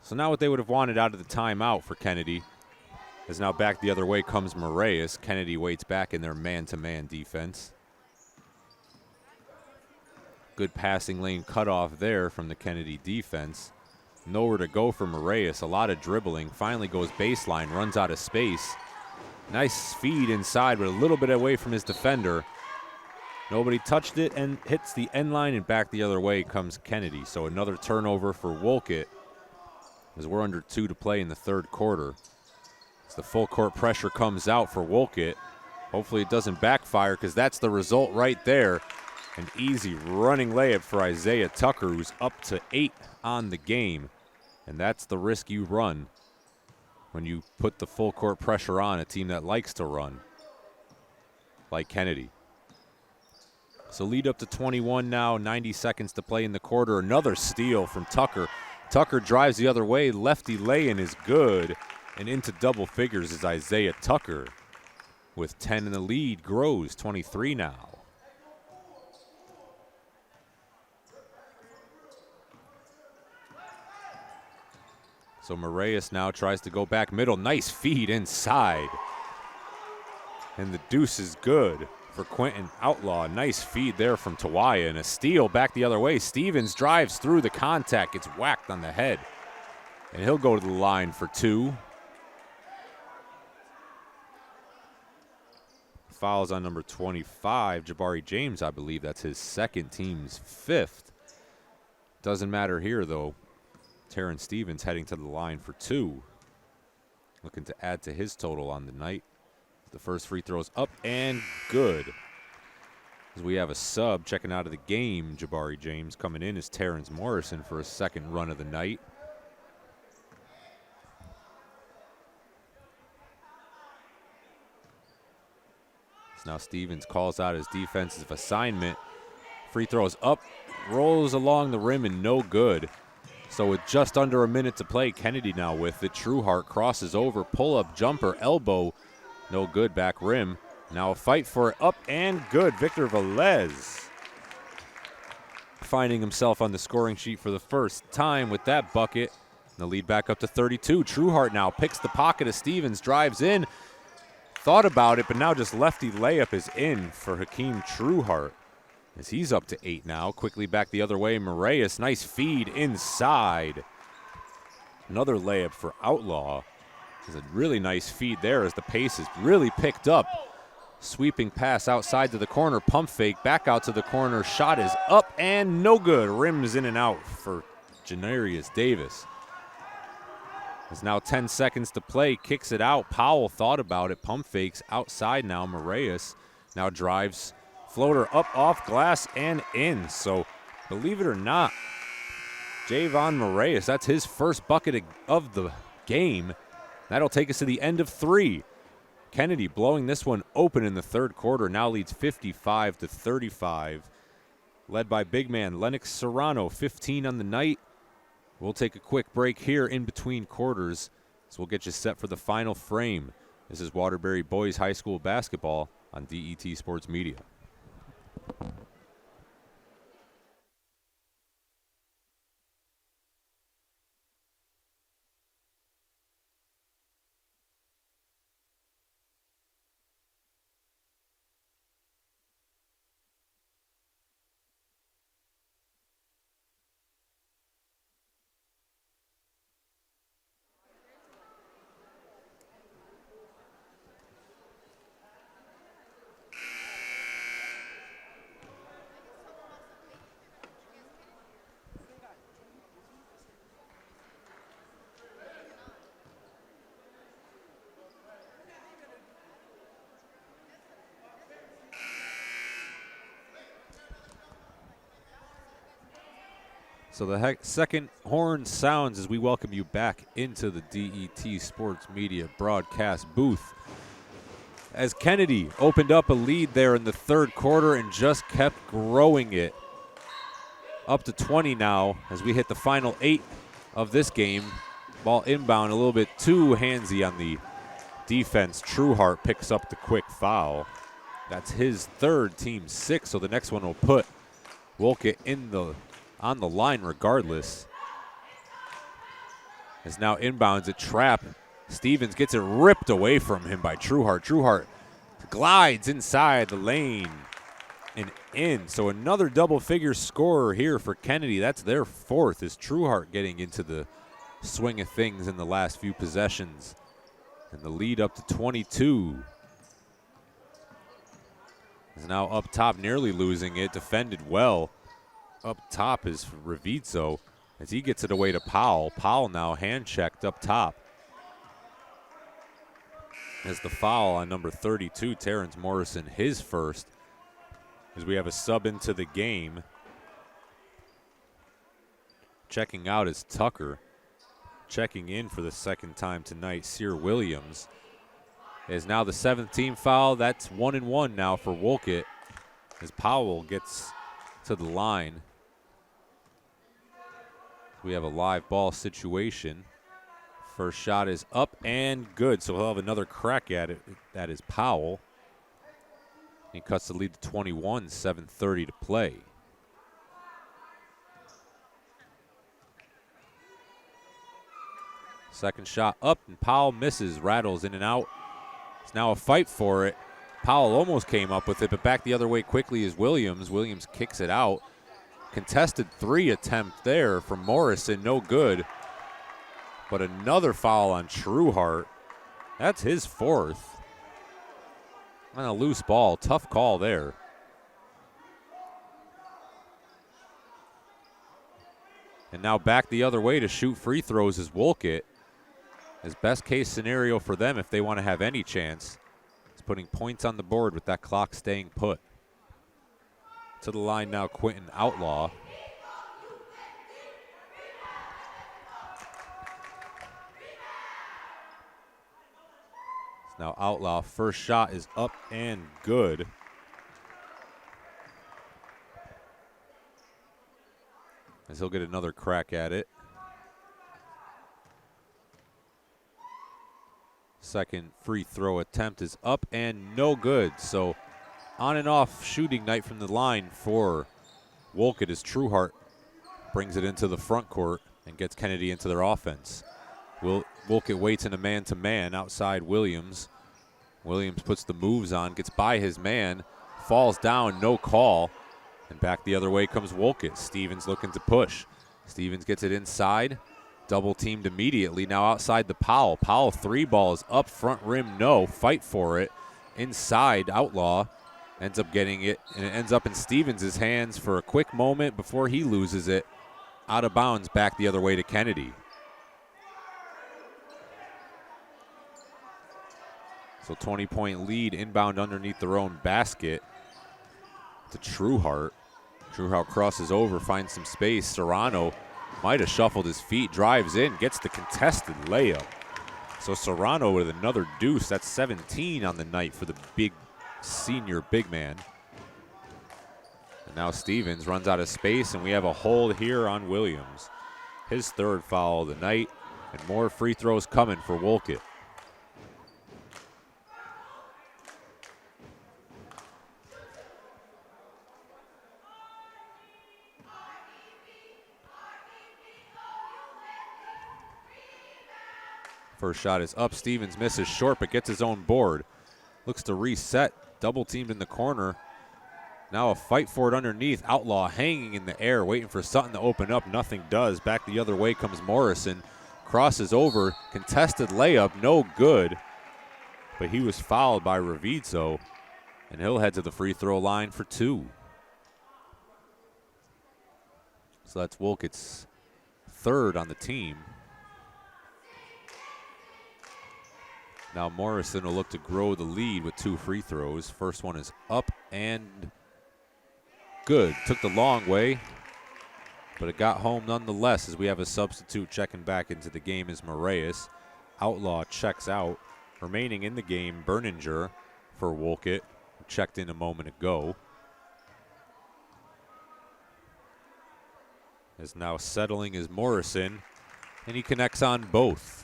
Speaker 1: So now what they would have wanted out of the timeout for Kennedy is now back the other way comes Moraes. Kennedy waits back in their man-to-man defense. Good passing lane cutoff there from the Kennedy defense. Nowhere to go for Moraes. A lot of dribbling. Finally goes baseline, runs out of space. Nice feed inside, but a little bit away from his defender. Nobody touched it and hits the end line, and back the other way comes Kennedy. So another turnover for Wolcott as we're under 2 to play in the third quarter. As the full court pressure comes out for Wolcott. Hopefully it doesn't backfire because that's the result right there. An easy running layup for Isaiah Tucker, who's up to 8 on the game. And that's the risk you run when you put the full court pressure on a team that likes to run, like Kennedy. So lead up to 21 now, 90 seconds to play in the quarter. Another steal from Tucker. Tucker drives the other way. Lefty lay-in is good. And into double figures is Isaiah Tucker with 10 in the lead. Grows 23 now. So Moraes now tries to go back middle. Nice feed inside. And the deuce is good for Quentin Outlaw. Nice feed there from Tawaya, and a steal back the other way. Stevens drives through the contact, gets whacked on the head, and he'll go to the line for 2. Fouls on number 25, Jabari James, I believe. That's his second, team's 5th. Doesn't matter here, though. Terrence Stevens heading to the line for 2. Looking to add to his total on the night. The first free throw's up and good. As we have a sub checking out of the game, Jabari James coming in is Terrence Morrison for a second run of the night. So now Stevens calls out his defensive assignment. Free throws up, rolls along the rim and no good. So with just under a minute to play, Kennedy now with it. Trueheart crosses over, pull-up jumper, elbow. No good, back rim. Now a fight for it, up and good. Victor Velez finding himself on the scoring sheet for the first time with that bucket. The lead back up to 32. Trueheart now picks the pocket of Stevens, drives in. Thought about it, but now just lefty layup is in for Hakeem Trueheart. As he's up to 8 now. Quickly back the other way, Moraes. Nice feed inside. Another layup for Outlaw. There's a really nice feed there as the pace is really picked up. Sweeping pass outside to the corner, pump fake, back out to the corner. Shot is up and no good. Rims in and out for Janarius Davis. There's now 10 seconds to play, kicks it out. Powell thought about it, pump fakes outside now. Moraes now drives, floater up off glass and in. So Believe it or not, Javon Moraes, that's his first bucket of the game. That'll take us to the end of 3. Kennedy blowing this one open in the third quarter, now leads 55-35. Led by big man Lennox Serrano, 15 on the night. We'll take a quick break here in between quarters, so we'll get you set for the final frame. This is Waterbury Boys High School basketball on DET Sports Media. So the second horn sounds as we welcome you back into the DET Sports Media broadcast booth. As Kennedy opened up a lead there in the third quarter and just kept growing it up to 20 now as we hit the final 8 of this game. Ball inbound, a little bit too handsy on the defense. Trueheart picks up the quick foul. That's his third, team 6, so the next one will put Wolcott on the line regardless. As now inbounds at trap. Stevens gets it ripped away from him by Trueheart. Trueheart glides inside the lane and in. So another double-figure scorer here for Kennedy. That's their 4th, is Trueheart getting into the swing of things in the last few possessions. And the lead up to 22. Is now up top, nearly losing it. Defended well. Up top is Ravizzo as he gets it away to Powell. Powell now hand-checked up top. As the foul on number 32, Terrence Morrison, his first, as we have a sub into the game. Checking out is Tucker. Checking in for the second time tonight, Sear Williams. Is now the 7th team foul. That's 1-1 now for Wolcott as Powell gets to the line. We have a live ball situation. First shot is up and good, so he'll have another crack at it. That is Powell. He cuts the lead to 21, 7:30 to play. Second shot up, and Powell misses, rattles in and out. It's now a fight for it. Powell almost came up with it, but back the other way quickly is Williams. Williams kicks it out. Contested 3 attempt there from Morrison, no good. But another foul on Trueheart. That's his 4th. On a loose ball, tough call there. And now back the other way to shoot free throws is Wolcott. His best case scenario for them, if they want to have any chance, is putting points on the board with that clock staying put. To the line now, Quentin Outlaw. Now Outlaw, first shot is up and good. As he'll get another crack at it. Second free throw attempt is up and no good. So on and off shooting night from the line for Wolcott as Trueheart brings it into the front court and gets Kennedy into their offense. Wolcott waits in a man-to-man outside Williams. Williams puts the moves on, gets by his man, falls down, no call. And back the other way comes Wolcott. Stevens looking to push. Stevens gets it inside, double teamed immediately. Now outside the Powell. Powell 3 balls up front rim, no. Fight for it. Inside, Outlaw ends up getting it, and it ends up in Stevens' hands for a quick moment before he loses it. Out of bounds, back the other way to Kennedy. So 20-point lead inbound underneath their own basket to Trueheart. Trueheart crosses over, finds some space. Serrano might have shuffled his feet, drives in, gets the contested layup. So Serrano with another deuce. That's 17 on the night for the big senior big man. And now Stevens runs out of space, and we have a hold here on Williams. His third foul of the night, and more free throws coming for Wolcott. First shot is up. Stevens misses short, but gets his own board. Looks to reset. Double teamed in the corner. Now a fight for it underneath. Outlaw hanging in the air, waiting for something to open up. Nothing does. Back the other way comes Morrison. Crosses over. Contested layup. No good. But he was fouled by Ravizzo, and he'll head to the free throw line for 2. So that's Wolcott's third on the team. Now Morrison will look to grow the lead with 2 free throws. First one is up and good. Took the long way, but it got home nonetheless, as we have a substitute checking back into the game is Moraes. Outlaw checks out. Remaining in the game, Berninger for Wolcott, who checked in a moment ago. Is now settling is Morrison, and he connects on both.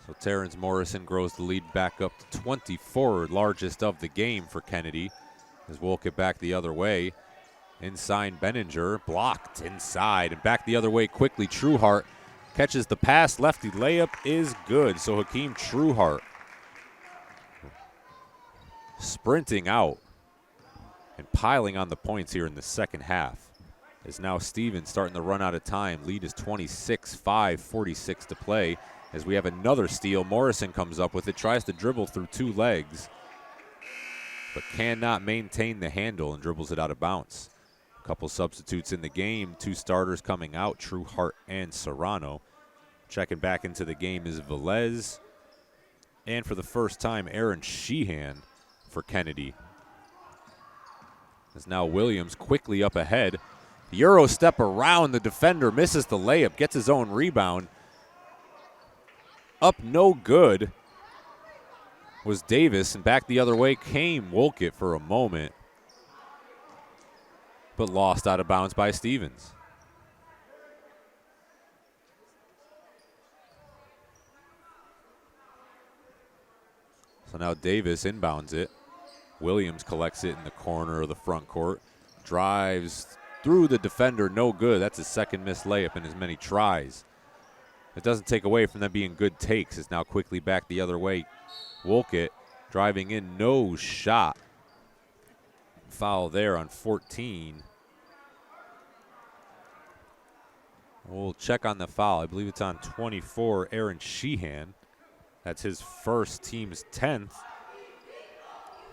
Speaker 1: So Terrence Morrison grows the lead back up to 24, largest of the game for Kennedy. As Wolcott back the other way. Inside Benninger, blocked inside, and back the other way quickly. Trueheart catches the pass, lefty layup is good. So Hakeem Trueheart sprinting out and piling on the points here in the second half. As now Stevens starting to run out of time. Lead is 26-5, 46 to play. As we have another steal, Morrison comes up with it, tries to dribble through 2 legs, but cannot maintain the handle and dribbles it out of bounds. A couple substitutes in the game, 2 starters coming out, Trueheart and Serrano. Checking back into the game is Velez, and for the first time, Aaron Sheehan for Kennedy. As now Williams quickly up ahead. Euro step around the defender, misses the layup, gets his own rebound. Up no good was Davis, and back the other way came Wolcott for a moment, but lost out of bounds by Stevens. So now Davis inbounds it. Williams collects it in the corner of the front court, drives through the defender, no good. That's his second missed layup in as many tries. It doesn't take away from them being good takes. It's now quickly back the other way. Wolcott driving in, no shot. Foul there on 14. We'll check on the foul. I believe it's on 24, Aaron Sheehan. That's his first, team's 10th.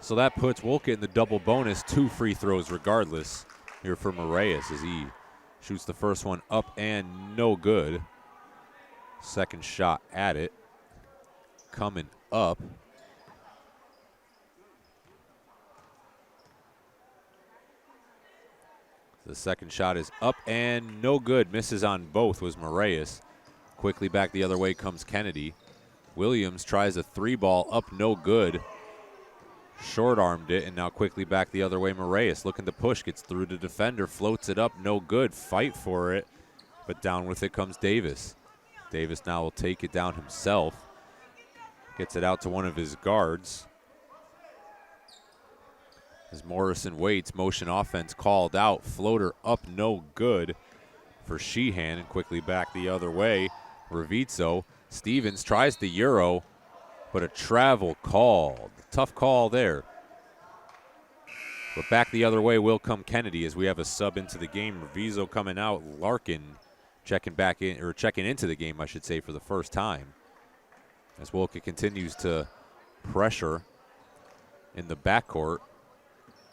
Speaker 1: So that puts Wolcott in the double bonus, 2 free throws regardless here for Moraes as he shoots the first one up and no good. Second shot at it, coming up. The second shot is up and no good. Misses on both was Moraes. Quickly back the other way comes Kennedy. Williams tries a 3-ball up, no good. Short-armed it, and now quickly back the other way. Moraes looking to push, gets through the defender, floats it up, no good. Fight for it, but down with it comes Davis. Davis now will take it down himself. Gets it out to one of his guards. As Morrison waits, motion offense called out. Floater up, no good for Sheehan, and quickly back the other way. Ravizzo. Stevens tries the Euro, but a travel called. Tough call there. But back the other way will come Kennedy as we have a sub into the game. Ravizzo coming out. Larkin checking back in, or checking into the game, I should say, for the first time. As Wolcott continues to pressure in the backcourt,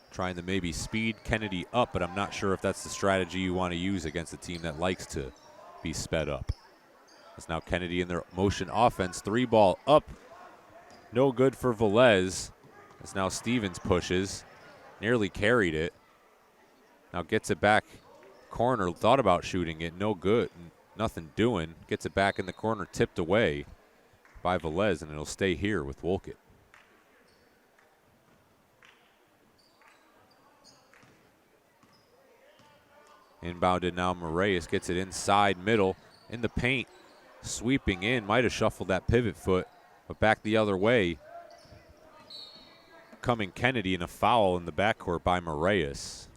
Speaker 1: trying to maybe speed Kennedy up, but I'm not sure if that's the strategy you want to use against a team that likes to be sped up. It's now Kennedy in their motion offense. 3-ball up. No good for Velez. It's now Stevens pushes. Nearly carried it. Now gets it back corner, thought about shooting it, no good, nothing doing. Gets it back in the corner, tipped away by Velez, and it'll stay here with Wolcott. Inbounded now, Moraes gets it inside middle in the paint, sweeping in, might have shuffled that pivot foot, but back the other way. Coming Kennedy, and a foul in the backcourt by Moraes.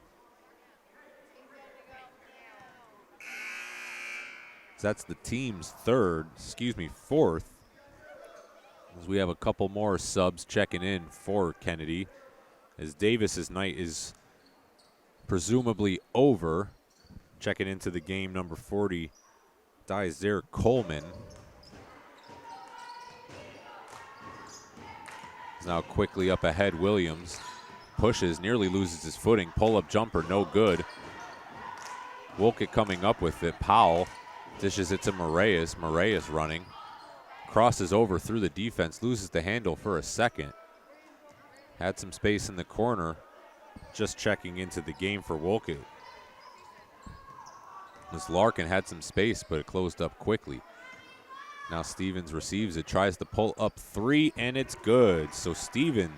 Speaker 1: That's the team's fourth. As we have a couple more subs checking in for Kennedy, as Davis's night is presumably over. Checking into the game, number 40, Daizer Coleman. Is now quickly up ahead. Williams pushes, nearly loses his footing. Pull-up jumper, no good. Wolcott coming up with it. Powell dishes it to Moraes. Moraes running. Crosses over through the defense, loses the handle for a second. Had some space in the corner. Just checking into the game for Wolcott. As Larkin had some space, but it closed up quickly. Now Stevens receives it, tries to pull up three, and it's good. So Stevens,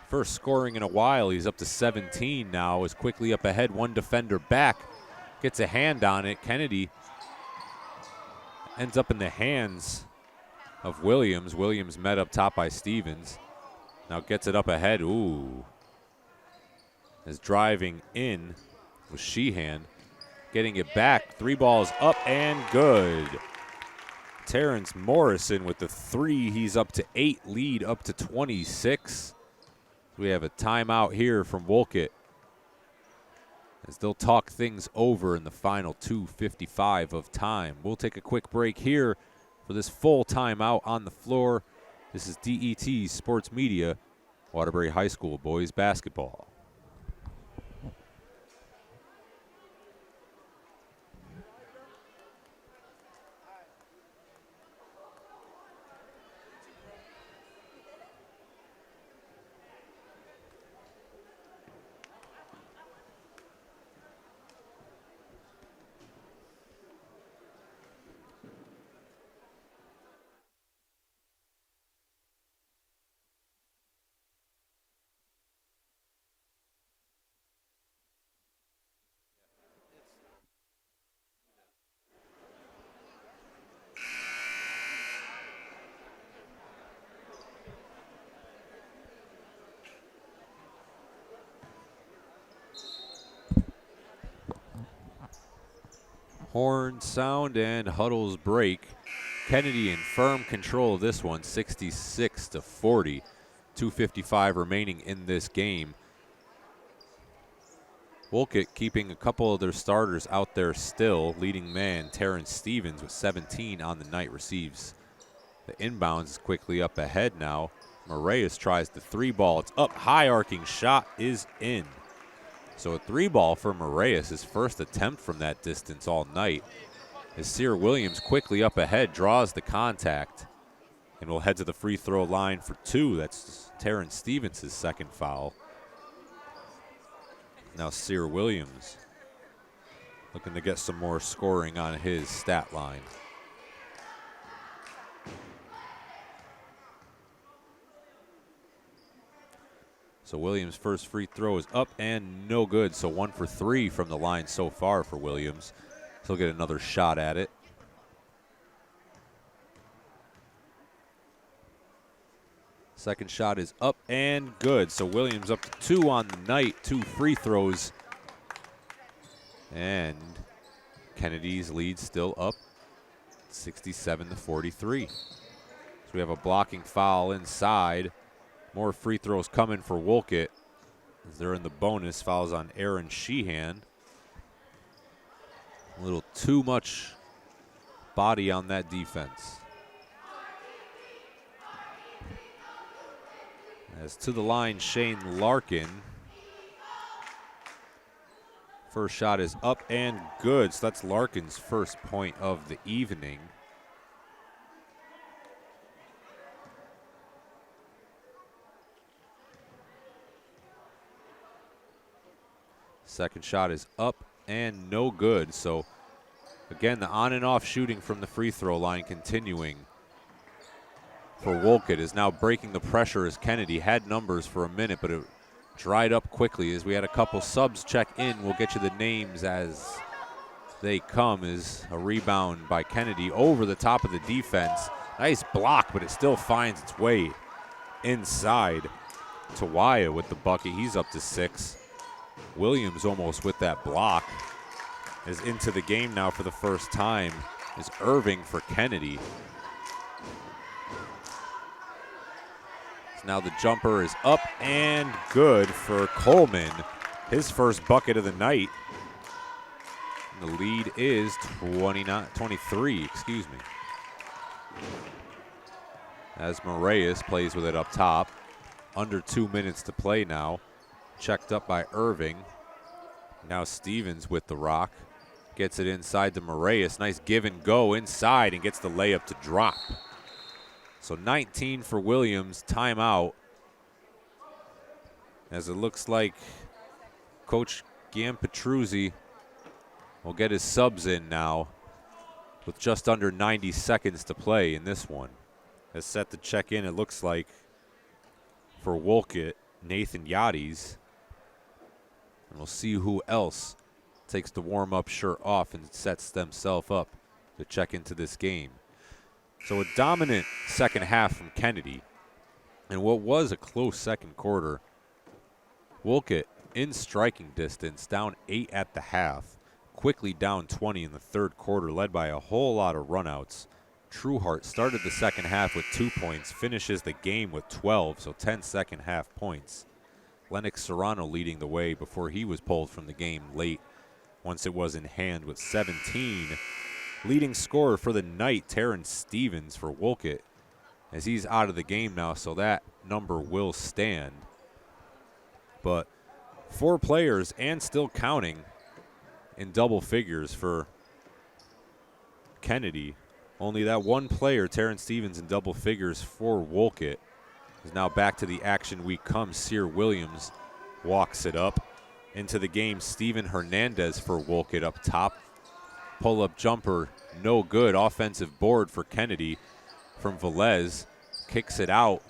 Speaker 1: first scoring in a while, he's up to 17 now, is quickly up ahead, one defender back, gets a hand on it. Kennedy ends up in the hands of Williams. Williams met up top by Stevens. Now gets it up ahead, ooh. Is driving in with Sheehan. Getting it back, three balls up and good. Terrence Morrison with the three, he's up to 8, lead up to 26. We have a timeout here from Wolcott as they'll talk things over in the final 2:55 of time. We'll take a quick break here for this full timeout on the floor. This is DET Sports Media, Waterbury High School boys basketball. Horn sound and huddles break. Kennedy in firm control of this one, 66-40. 2:55 remaining in this game. Wolcott keeping a couple of their starters out there still. Leading man Terrence Stevens with 17 on the night receives the inbounds, is quickly up ahead now. Moraes tries the three ball. It's up high, arcing shot is in. So a three ball for Moraes, his first attempt from that distance all night. As Sear Williams quickly up ahead, draws the contact, and will head to the free throw line for two. That's Terrence Stevens' second foul. Now Sear Williams looking to get some more scoring on his stat line. So Williams' first free throw is up and no good. So 1 for 3 from the line so far for Williams. He'll get another shot at it. Second shot is up and good. So Williams up to 2 on the night, 2 free throws. And Kennedy's lead still up, 67-43. So we have a blocking foul inside. More free throws coming for Wolcott as they're in the bonus. Fouls on Aaron Sheehan. A little too much body on that defense. As to the line, Shane Larkin. First shot is up and good. So that's Larkin's first point of the evening. Second shot is up and no good. So again, the on and off shooting from the free throw line continuing for Wolcott is now breaking the pressure as Kennedy had numbers for a minute, but it dried up quickly as we had a couple subs check in. We'll get you the names as they come. Is a rebound by Kennedy over the top of the defense. Nice block, but it still finds its way inside. Tawaya with the bucket. He's up to 6. Williams almost with that block is into the game now for the first time. Is Irving for Kennedy. So now the jumper is up and good for Coleman. His first bucket of the night. And the lead is 23, excuse me. As Moraes plays with it up top. Under 2 minutes to play now. Checked up by Irving. Now Stevens with the rock. Gets it inside to Moraes. Nice give and go inside and gets the layup to drop. So 19 for Williams. Timeout. As it looks like Coach Giampetruzzi will get his subs in now with just under 90 seconds to play in this one. As set to check in, it looks like for Wolcott, Nathan Yachty's. And we'll see who else takes the warm-up shirt off and sets themselves up to check into this game. So a dominant second half from Kennedy. And what was a close second quarter, Wolcott in striking distance, down 8 at the half, quickly down 20 in the third quarter, led by a whole lot of runouts. Trueheart started the second half with 2 points, finishes the game with 12, so 10 second half points. Lennox Serrano leading the way before he was pulled from the game late once it was in hand with 17. Leading scorer for the night, Terrence Stevens for Wolcott, as he's out of the game now, so that number will stand. But 4 players and still counting in double figures for Kennedy. Only that one player, Terrence Stevens, in double figures for Wolcott. Is now back to the action we come. Sear Williams walks it up into the game. Steven Hernandez for Wolcott up top. Pull-up jumper, no good. Offensive board for Kennedy from Velez. Kicks it out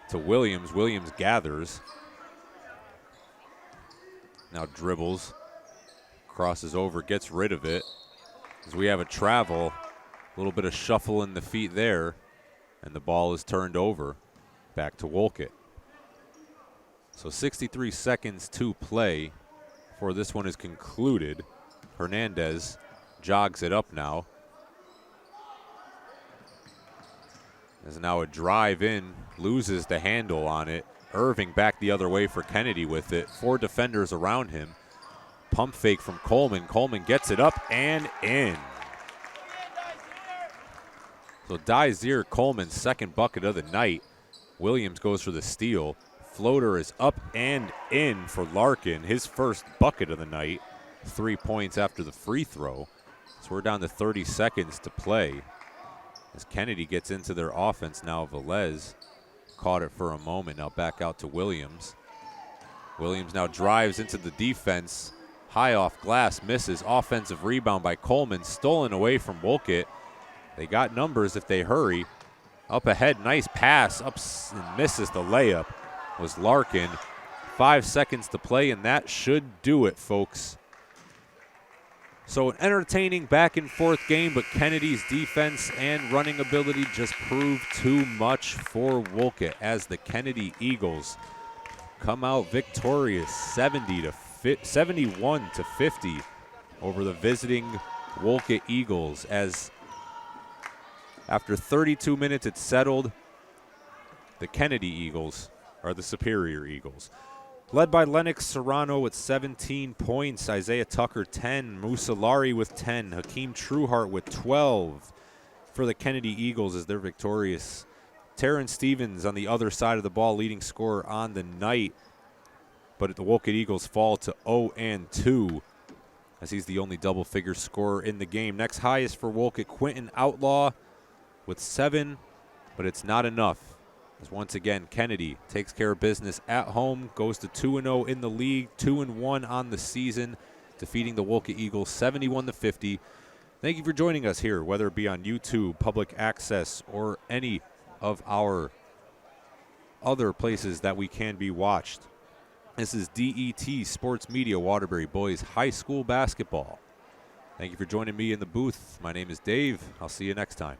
Speaker 1: to Williams. Williams gathers. Now dribbles. Crosses over, gets rid of it. As we have a travel. A little bit of shuffle in the feet there, and the ball is turned over back to Wolcott. So 63 seconds to play before this one is concluded. Hernandez jogs it up now. As now a drive in, loses the handle on it. Irving back the other way for Kennedy with it. 4 defenders around him. Pump fake from Coleman. Coleman gets it up and in. So Dysere Coleman's second bucket of the night. Williams goes for the steal. Floater is up and in for Larkin. His first bucket of the night. 3 points after the free throw. So we're down to 30 seconds to play. As Kennedy gets into their offense now, Velez caught it for a moment. Now back out to Williams. Williams now drives into the defense. High off glass, misses. Offensive rebound by Coleman. Stolen away from Wolcott. They got numbers if they hurry. Up ahead, nice pass. Up and misses the layup. Was Larkin. 5 seconds to play, and that should do it, folks. So an entertaining back and forth game, but Kennedy's defense and running ability just proved too much for Wolcott as the Kennedy Eagles come out victorious 71 to 50 over the visiting Wolcott Eagles. As after 32 minutes, it's settled. The Kennedy Eagles are the superior Eagles. Led by Lennox Serrano with 17 points, Isaiah Tucker 10, Musalari with 10, Hakeem Trueheart with 12 for the Kennedy Eagles as they're victorious. Terrence Stevens on the other side of the ball, leading scorer on the night. But the Wolcott Eagles fall to 0-2 as he's the only double-figure scorer in the game. Next highest for Wolcott, Quentin Outlaw with 7, but it's not enough As once again, Kennedy takes care of business at home, goes to 2-0 in the league, 2-1 on the season, defeating the Wolcott Eagles 71-50. Thank you for joining us here, whether it be on YouTube, public access, or any of our other places that we can be watched. This is DET Sports Media Waterbury Boys High School Basketball. Thank you for joining me in the booth. My name is Dave. I'll see you next time.